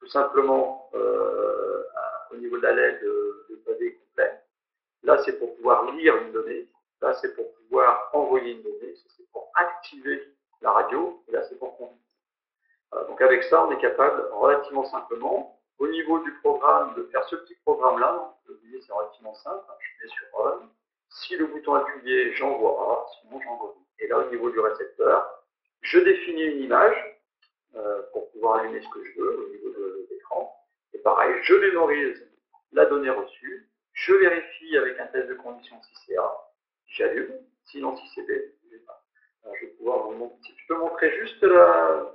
tout simplement au niveau de la LED le pavé complet. Là c'est pour pouvoir lire une donnée, là c'est pour pouvoir envoyer une donnée, ça c'est pour activer la radio, et là c'est pour conduire. Voilà, donc avec ça on est capable relativement simplement, au niveau du programme, de faire ce petit programme-là. Vous voyez, c'est relativement simple, je mets sur Run. Si le bouton appuyé, j'envoie A, sinon j'envoie B. Et là, au niveau du récepteur, je définis une image pour pouvoir allumer ce que je veux au niveau de l'écran. Et pareil, je mémorise la donnée reçue, je vérifie avec un test de condition si c'est A, j'allume, sinon si c'est B, je n'ai pas. Alors, je vais pouvoir vous montrer. Si tu peux montrer juste la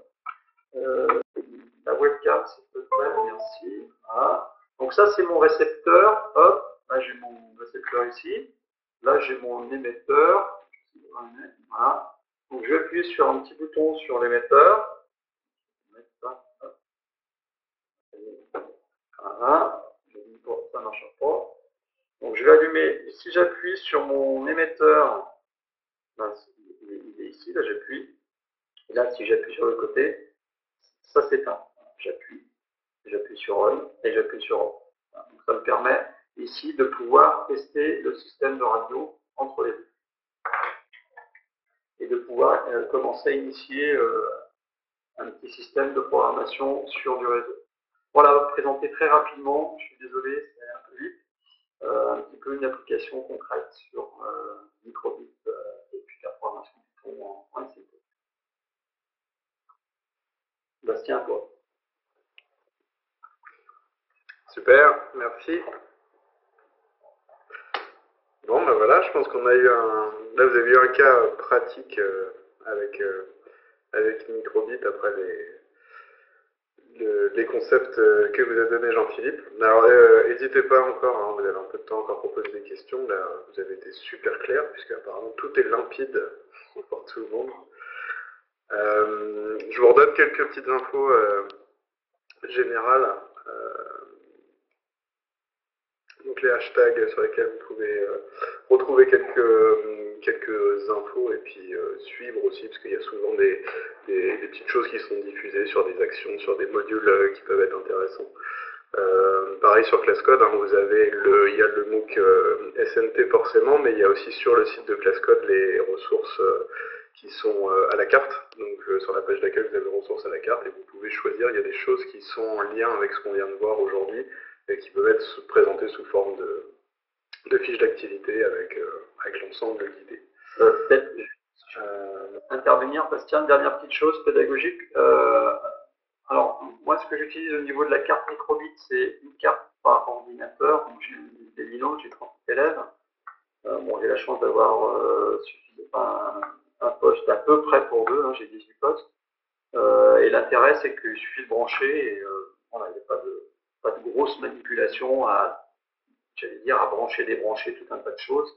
webcam, s'il te plaît, merci. Voilà. Donc ça, c'est mon récepteur. Hop, là j'ai mon récepteur ici. Là, j'ai mon émetteur. Voilà. Donc, je vais appuyer sur un petit bouton sur l'émetteur. Voilà. Ça ne marche pas. Donc, je vais allumer. Si j'appuie sur mon émetteur, il est ici. Là, j'appuie. Et là, si j'appuie sur le côté, ça s'éteint. J'appuie sur On et j'appuie sur Off. Voilà. Donc, ça me permet ici de pouvoir tester le système de radio entre les deux. Et de pouvoir commencer à initier un petit système de programmation sur du réseau. Voilà, présenter très rapidement, je suis désolé, c'est un peu vite, un petit peu une application concrète sur microbit et puis la programmation Python en SCP. Bastien, à toi. Super, merci. Bon, ben voilà, je pense qu'on a eu un... Là, vous avez eu un cas pratique avec Microbit après les concepts que vous a donné Jean-Philippe. Alors, n'hésitez pas encore, vous avez un peu de temps encore pour poser des questions. Là, vous avez été super clair, puisque apparemment tout est limpide pour tout le monde. Je vous redonne quelques petites infos générales. Donc les hashtags sur lesquels vous pouvez retrouver quelques infos et puis suivre aussi, parce qu'il y a souvent des petites choses qui sont diffusées sur des actions, sur des modules qui peuvent être intéressants. Pareil sur ClassCode, hein, il y a le MOOC SNT forcément, mais il y a aussi sur le site de ClassCode les ressources qui sont à la carte. Donc sur la page d'accueil, vous avez les ressources à la carte et vous pouvez choisir. Il y a des choses qui sont en lien avec ce qu'on vient de voir aujourd'hui et qui peuvent être présentées sous forme de fiches d'activité avec l'ensemble guidé. Peut-être intervenir, Bastien, dernière petite chose pédagogique. Alors, moi, ce que j'utilise au niveau de la carte microbit, c'est une carte par ordinateur. Donc, j'ai des binômes, j'ai 38 élèves. Bon, j'ai la chance d'avoir un poste à peu près pour deux, hein, j'ai 18 postes. Et l'intérêt, c'est qu'il suffit de brancher et voilà, il n'y a pas de grosse manipulation à brancher, débrancher tout un tas de choses.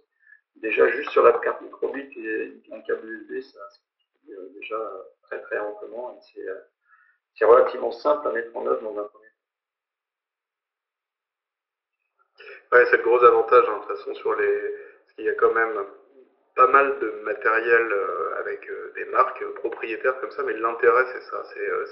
Déjà, juste sur la carte microbit et un câble USB, ça suffit déjà très très amplement. C'est relativement simple à mettre en œuvre dans un premier temps. Ouais, c'est le gros avantage, hein, de toute façon, parce qu'il y a quand même pas mal de matériel avec des marques propriétaires comme ça, mais l'intérêt c'est ça,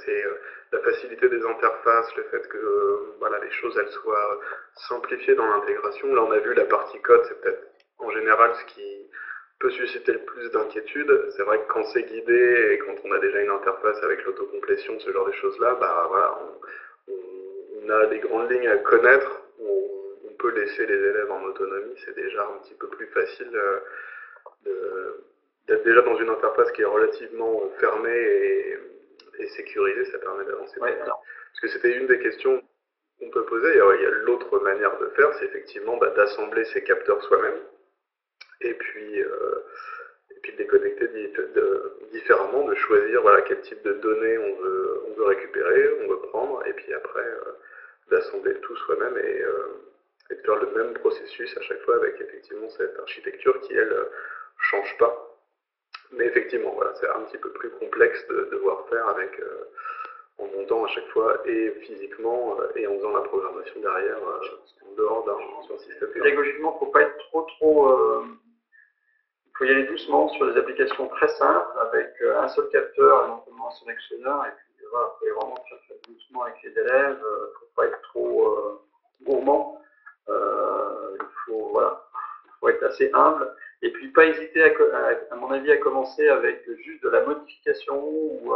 c'est la facilité des interfaces, le fait que voilà, les choses elles soient simplifiées dans l'intégration. Là on a vu la partie code, c'est peut-être en général ce qui peut susciter le plus d'inquiétude. C'est vrai que quand c'est guidé et quand on a déjà une interface avec l'autocomplétion, ce genre de choses-là, bah voilà, on a des grandes lignes à connaître, on peut laisser les élèves en autonomie, c'est déjà un petit peu plus facile d'être déjà dans une interface qui est relativement fermée et sécurisée, ça permet d'avancer. Ouais, parce que c'était une des questions qu'on peut poser. Il y a l'autre manière de faire, c'est effectivement d'assembler ces capteurs soi-même et puis de les connecter différemment, de choisir voilà, quel type de données on veut récupérer, on veut prendre, et puis après d'assembler le tout soi-même et de faire le même processus à chaque fois avec effectivement cette architecture qui, elle, change pas. Mais effectivement, voilà, c'est un petit peu plus complexe de devoir faire avec en montant à chaque fois et physiquement et en faisant la programmation derrière en dehors d'un système. Pédagogiquement, il ne faut pas être trop. Il faut y aller doucement sur des applications très simples avec un seul capteur, éventuellement un sélectionneur, et puis voilà, il faut vraiment faire doucement avec les élèves. Il ne faut pas être trop gourmand. Il faut être assez humble. Et puis pas hésiter, à mon avis, à commencer avec juste de la modification ou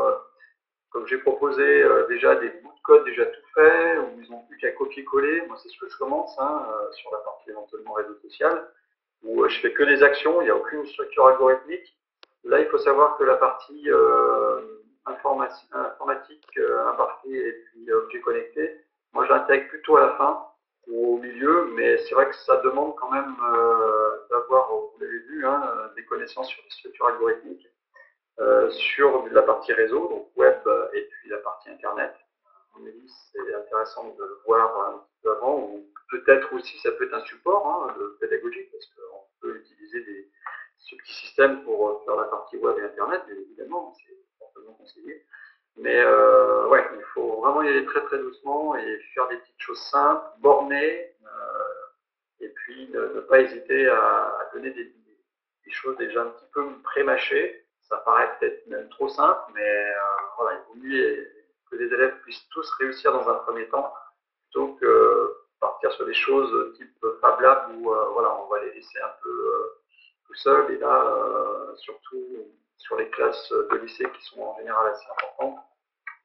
comme j'ai proposé déjà des bouts de code déjà tout faits, où ils n'ont plus qu'à copier-coller. Moi, c'est ce que je commence sur la partie éventuellement réseau social, où je fais que des actions, il n'y a aucune structure algorithmique. Là, il faut savoir que la partie informatique, impartie et puis objet connecté, moi, je l'intègre plutôt à la fin ou au milieu, mais c'est vrai que ça demande quand même d'avoir, vous l'avez vu, des connaissances sur les structures algorithmiques, sur la partie réseau, donc web et puis la partie internet. À mon avis, c'est intéressant de le voir un petit peu avant, ou peut-être aussi ça peut être un support pédagogique, parce qu'on peut utiliser ce petit système pour faire la partie web et internet, bien évidemment, c'est fortement conseillé. Mais ouais, il faut vraiment y aller très très doucement et faire des petites choses simples, bornées, et puis ne pas hésiter à donner des choses déjà un petit peu pré-mâchées. Ça paraît peut-être même trop simple, mais voilà, il vaut mieux que les élèves puissent tous réussir dans un premier temps, plutôt que partir sur des choses type Fab Lab où voilà, on va les laisser un peu tout seuls. Et là, surtout sur les classes de lycée qui sont en général assez importantes,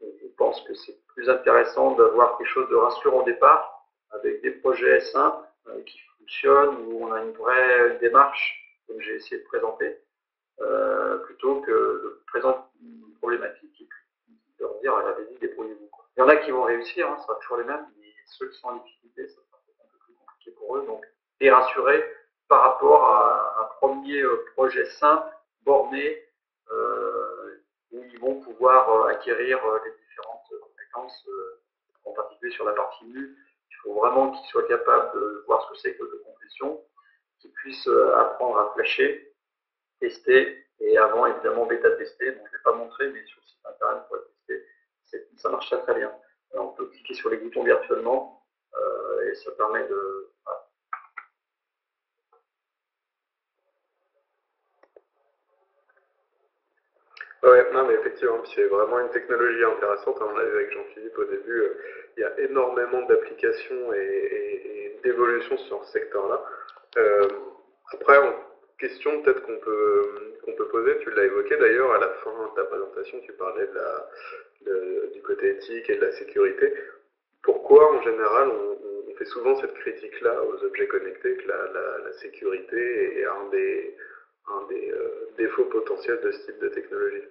je pense que c'est plus intéressant d'avoir quelque chose de rassurant au départ, avec des projets simples qui fonctionnent, où on a une vraie démarche, comme j'ai essayé de présenter, plutôt que de présenter une problématique et puis de leur dire allez-y, débrouillez-vous. Il y en a qui vont réussir, ça sera toujours les mêmes, mais ceux qui sont en difficulté, ça sera peut-être un peu plus compliqué pour eux. Donc, les rassurer par rapport à un premier projet simple, borné, où ils vont pouvoir acquérir les différentes compétences, en particulier sur la partie nue. Il faut vraiment qu'ils soient capables de voir ce que c'est que l'autocomplétion, qu'ils puissent apprendre à flasher, tester et avant évidemment bêta-testé, donc je ne vais pas montrer, mais sur le site internet pour tester, ça marche très bien. Alors, on peut cliquer sur les boutons virtuellement, et ça permet de... Voilà. Ouais, non, mais effectivement, c'est vraiment une technologie intéressante. On l'a vu avec Jean-Philippe au début. Il y a énormément d'applications et d'évolutions sur ce secteur-là. Après, question peut-être qu'on peut poser, tu l'as évoqué d'ailleurs à la fin de ta présentation, tu parlais du côté éthique et de la sécurité. Pourquoi, en général, on fait souvent cette critique-là aux objets connectés, que la sécurité est un des défauts potentiels de ce type de technologie?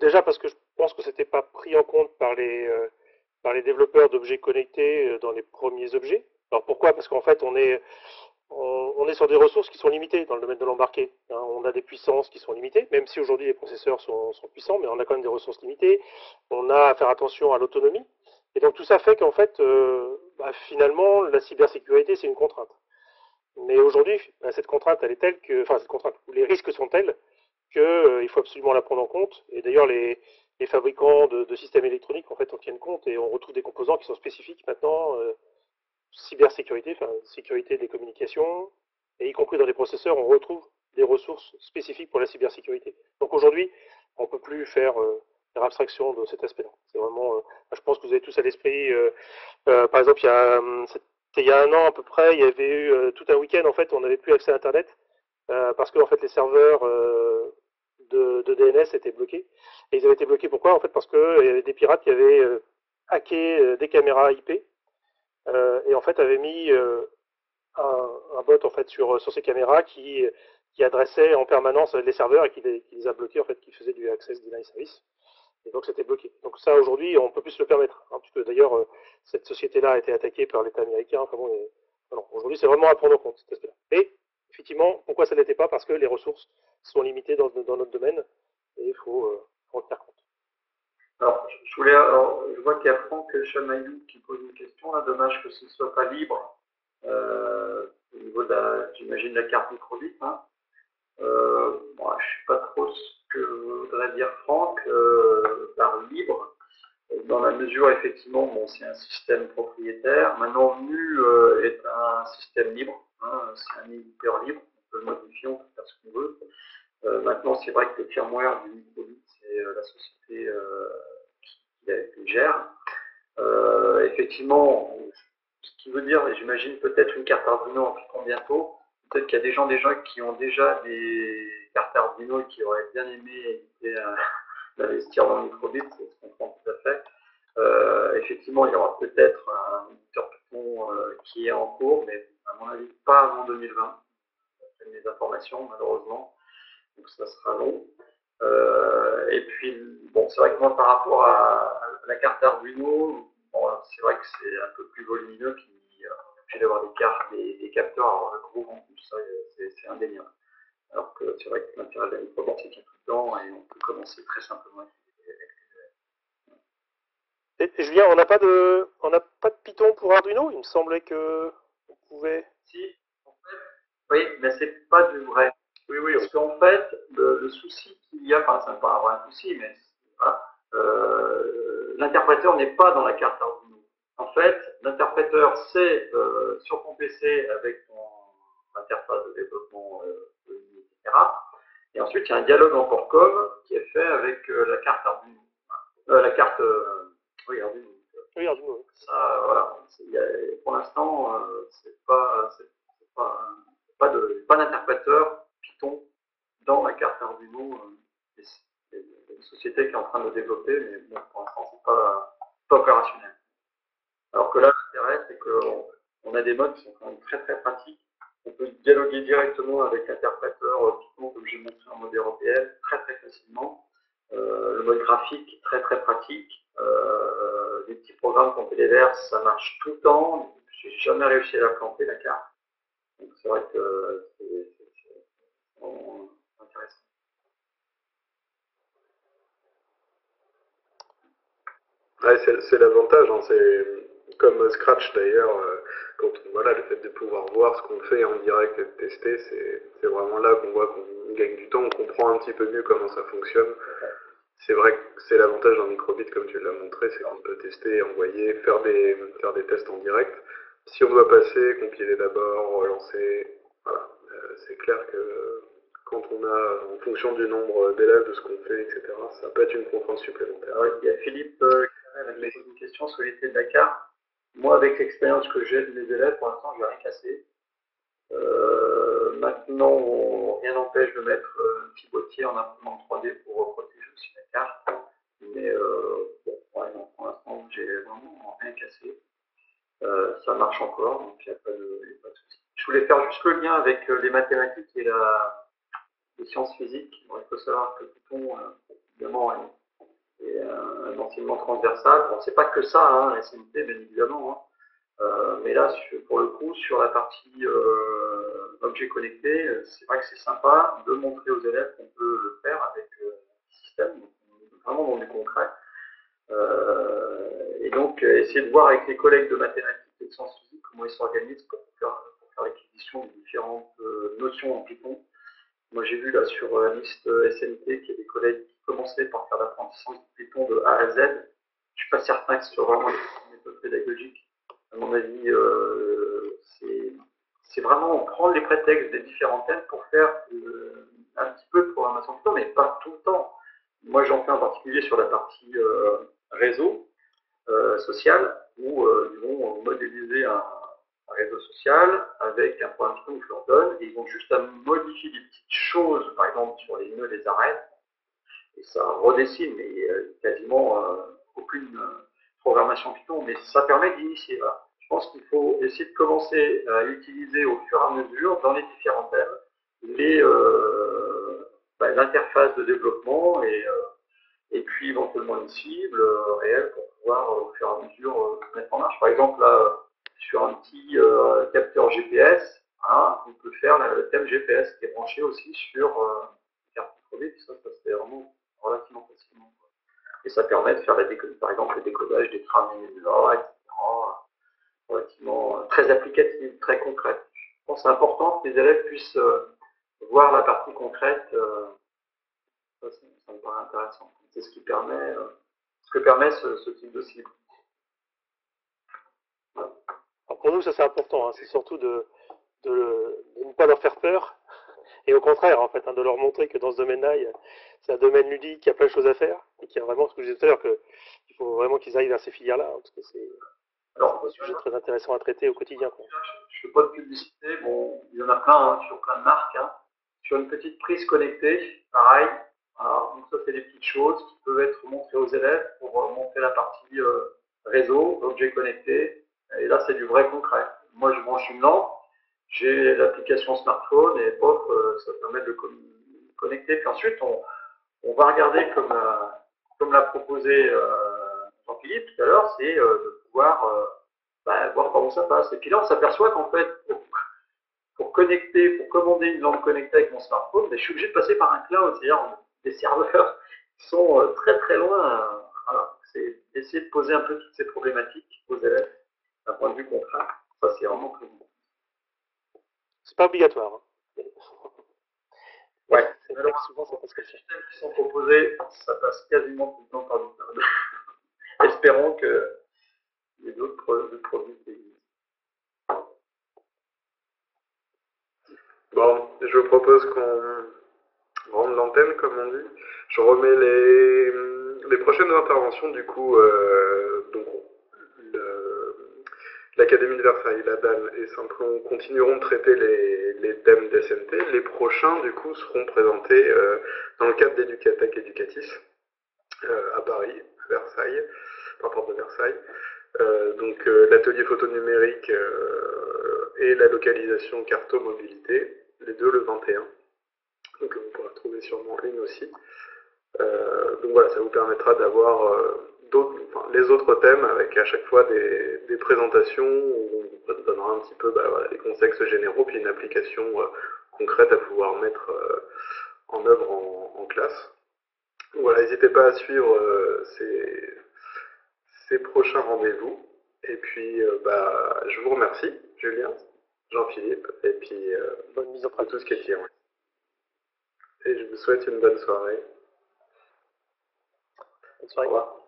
Déjà parce que je pense que c'était pas pris en compte par les développeurs d'objets connectés dans les premiers objets. Alors pourquoi? Parce qu'en fait, on est sur des ressources qui sont limitées dans le domaine de l'embarqué. Hein. On a des puissances qui sont limitées, même si aujourd'hui les processeurs sont puissants, mais on a quand même des ressources limitées. On a à faire attention à l'autonomie. Et donc tout ça fait qu'en fait, finalement, la cybersécurité, c'est une contrainte. Mais aujourd'hui, cette contrainte, elle est telle que, enfin, cette contrainte, les risques sont tels qu'il faut absolument la prendre en compte. Et d'ailleurs, les fabricants de systèmes électroniques, en fait, en tiennent compte et on retrouve des composants qui sont spécifiques maintenant, cybersécurité, enfin, sécurité des communications, et y compris dans les processeurs, on retrouve des ressources spécifiques pour la cybersécurité. Donc aujourd'hui, on ne peut plus faire abstraction de cet aspect-là. C'est vraiment, je pense que vous avez tous à l'esprit, par exemple, il y a un an à peu près, il y avait eu tout un week-end, en fait, on n'avait plus accès à Internet, parce que en fait, les serveurs de DNS étaient bloqués. Et ils avaient été bloqués pourquoi? En fait, parce qu'il y avait des pirates qui avaient hacké des caméras IP, et en fait avaient mis un bot en fait sur ces caméras qui adressait en permanence les serveurs et qui les a bloqués, en fait, qui faisait du access deny service. Et donc c'était bloqué. Donc ça aujourd'hui on peut plus se le permettre, hein, puisque d'ailleurs cette société-là a été attaquée par l'État américain. Enfin bon, aujourd'hui c'est vraiment à prendre en compte cet aspect-là. Mais effectivement, pourquoi ça n'était pas? Parce que les ressources sont limitées dans notre domaine et il faut en tenir compte. Alors, je vois qu'il y a Franck Chamaillou qui pose une question. Là, dommage que ce ne soit pas libre au niveau de j'imagine, la carte microbit. Hein. Bon, je ne sais pas trop ce que voudrait dire Franck par libre, dans la mesure, effectivement, bon, c'est un système propriétaire. Maintenant, MU est un système libre, hein, c'est un éditeur libre, on peut le modifier, on peut faire ce qu'on veut. Maintenant, c'est vrai que le firmware du microbit, c'est la société qui gère. Effectivement, ce qui veut dire, j'imagine, peut-être une carte Arduino en Python bientôt. Peut-être qu'il y a des gens déjà qui ont déjà des cartes Arduino et qui auraient bien aimé éviter d'investir dans le microbit, ça se comprend tout à fait. Effectivement, il y aura peut-être un éditeur Python qui est en cours, mais à mon avis, pas avant 2020. C'est mes informations, malheureusement. Donc ça sera long. Et puis, bon, c'est vrai que moi, par rapport à la carte Arduino, bon, c'est vrai que c'est un peu plus volumineux, puis obligé d'avoir des cartes, des capteurs, avoir le gros rendu, tout ça, c'est indéniable. Alors que c'est vrai que l'intérêt de la microboard, c'est qu'il y a tout dedans et on peut commencer très simplement. Et Julien, on n'a pas de Python pour Arduino? Il me semblait que on pouvait. Si, en fait, oui, mais c'est pas du vrai. Oui, oui. Parce qu'en fait, le souci qu'il y a, enfin, ça ne pas avoir un souci, mais voilà, l'interpréteur n'est pas dans la carte Arduino. En fait, l'interpréteur, c'est sur ton PC avec ton interface de développement, etc. Et ensuite, il y a un dialogue en Portcom qui est fait avec la carte Arduino. La carte, oui, Arduino. Oui, Arduino. Ça, voilà. Pour l'instant, c'est pas d'interpréteur Python dans la carte Arduino. C'est une société qui est en train de le développer, mais bon, pour l'instant, c'est pas opérationnel. Alors que là, l'intérêt, c'est qu'on a des modes qui sont quand même très très pratiques. On peut dialoguer directement avec l'interpréteur Python, comme j'ai montré en mode européen, très très facilement. Le mode graphique, très très pratique. Les petits programmes qu'on téléverse, ça marche tout le temps. J'ai jamais réussi à la planter, la carte. Donc c'est vrai que c'est intéressant. Ouais, c'est l'avantage, hein, c'est comme Scratch d'ailleurs, voilà, le fait de pouvoir voir ce qu'on fait en direct et de tester, c'est vraiment là qu'on voit qu'on gagne du temps, on comprend un petit peu mieux comment ça fonctionne. C'est vrai que c'est l'avantage d'un microbit, comme tu l'as montré, c'est qu'on peut tester, envoyer, faire des tests en direct. Si on doit passer, compiler d'abord, relancer, voilà, c'est clair que quand on a, en fonction du nombre d'élèves, de ce qu'on fait, etc., ça peut être une contrainte supplémentaire. Alors, il y a Philippe qui m'a posé une question sur l'idée de Dakar. Moi, avec l'expérience que j'ai de mes élèves, pour l'instant, je n'ai rien cassé. Maintenant, rien n'empêche de mettre un petit boîtier en imprimante 3D pour protéger aussi la carte. Mais bon, ouais, non, pour l'instant, j'ai vraiment rien cassé. Ça marche encore, donc il n'y a pas de souci. Je voulais faire juste le lien avec les mathématiques et les sciences physiques. Bon, il faut savoir que Python, évidemment, est un enseignement transversal. Bon, c'est pas que ça, hein, la SMT, bien évidemment. Hein. Mais là, pour le coup, sur la partie objet connecté, c'est vrai que c'est sympa de montrer aux élèves qu'on peut le faire avec le système, donc, vraiment dans du concret. Et donc, essayer de voir avec les collègues de mathématiques et de sciences physiques comment ils s'organisent pour faire l'acquisition de différentes notions en Python. Moi, j'ai vu là sur la liste SMT qu'il y a des collègues qui commençaient par faire l'apprentissage du Python de A à Z. Je ne suis pas certain que ce soit vraiment une méthode pédagogique. À mon avis, c'est vraiment prendre les prétextes des différents thèmes pour faire un petit peu de programmation Python, mais pas tout le temps. Moi, j'en fais en particulier sur la partie réseau social, où ils vont modéliser un réseau social avec un programme Python que je leur donne, et ils vont juste à modifier des petites choses, par exemple sur les nœuds, les arêtes, et ça redessine, mais quasiment aucune programmation Python, mais ça permet d'initier. Voilà. Je pense qu'il faut essayer de commencer à utiliser au fur et à mesure, dans les différents thèmes, l'interface de développement et puis éventuellement une cible réelle pour pouvoir au fur et à mesure mettre en marche. Par exemple, là, sur un petit capteur GPS, hein, on peut faire le thème GPS qui est branché aussi sur une carte microbit, ça se fait vraiment relativement facilement. Et ça permet de faire par exemple le décodage des trames NVDA, etc. Relativement très applicative, très concrète. Je pense que c'est important que les élèves puissent voir la partie concrète. Ça me paraît intéressant. C'est ce que permet ce type de cible. Voilà. Alors pour nous, ça c'est important. Hein. C'est surtout de ne pas leur faire peur. Et au contraire, en fait, hein, de leur montrer que dans ce domaine-là, c'est un domaine ludique, il y a plein de choses à faire, et qu'il y a vraiment, ce que je disais tout à l'heure, qu'il faut vraiment qu'ils arrivent vers ces filières-là, hein, parce que c'est un sujet très intéressant à traiter au quotidien. Quoi. Je ne fais pas de publicité, bon, il y en a plein, hein, sur plein de marques. Hein. Sur une petite prise connectée, pareil. Voilà. Donc ça, c'est des petites choses qui peuvent être montrées aux élèves pour montrer la partie réseau, objet connecté. Et là, c'est du vrai concret. Moi, je branche une lampe. J'ai l'application smartphone et hop, ça permet de connecter. Puis ensuite, on va regarder, comme l'a proposé Jean-Philippe tout à l'heure, c'est de pouvoir voir comment ça passe. Et puis là, on s'aperçoit qu'en fait, pour commander une lampe connectée avec mon smartphone, je suis obligé de passer par un cloud, c'est-à-dire des serveurs qui sont très très loin. Voilà. C'est essayer de poser un peu toutes ces problématiques aux élèves d'un point de vue concret. Ça, c'est vraiment très bon. C'est pas obligatoire. Hein. Ouais. Alors, souvent, ça passe les systèmes qui sont proposés, ça passe quasiment tout le temps par du cloud. Espérons qu'il y ait d'autres produits qui existent. Bon, je vous propose qu'on rende l'antenne, comme on dit. Je remets les prochaines interventions, du coup, donc l'Académie de Versailles, la DAL et Saint-Plon continueront de traiter les thèmes d'SMT. Les prochains, du coup, seront présentés dans le cadre d'Educatech Educatis à Paris, à Versailles, par porte de Versailles. Donc l'atelier photo numérique et la localisation carto mobilité, les deux le 21. Donc vous pourrez trouver sûrement une aussi. Donc voilà, ça vous permettra d'avoir les autres thèmes avec à chaque fois des présentations où on vous donnera un petit peu les contextes généraux, puis une application concrète à pouvoir mettre en œuvre en classe. Donc voilà, n'hésitez pas à suivre ces prochains rendez-vous. Et puis je vous remercie, Julien. Jean-Philippe, et puis Bonne mise en pour tout pratique. ce qui est tir. Et je vous souhaite une bonne soirée. Bonne Au soirée. revoir.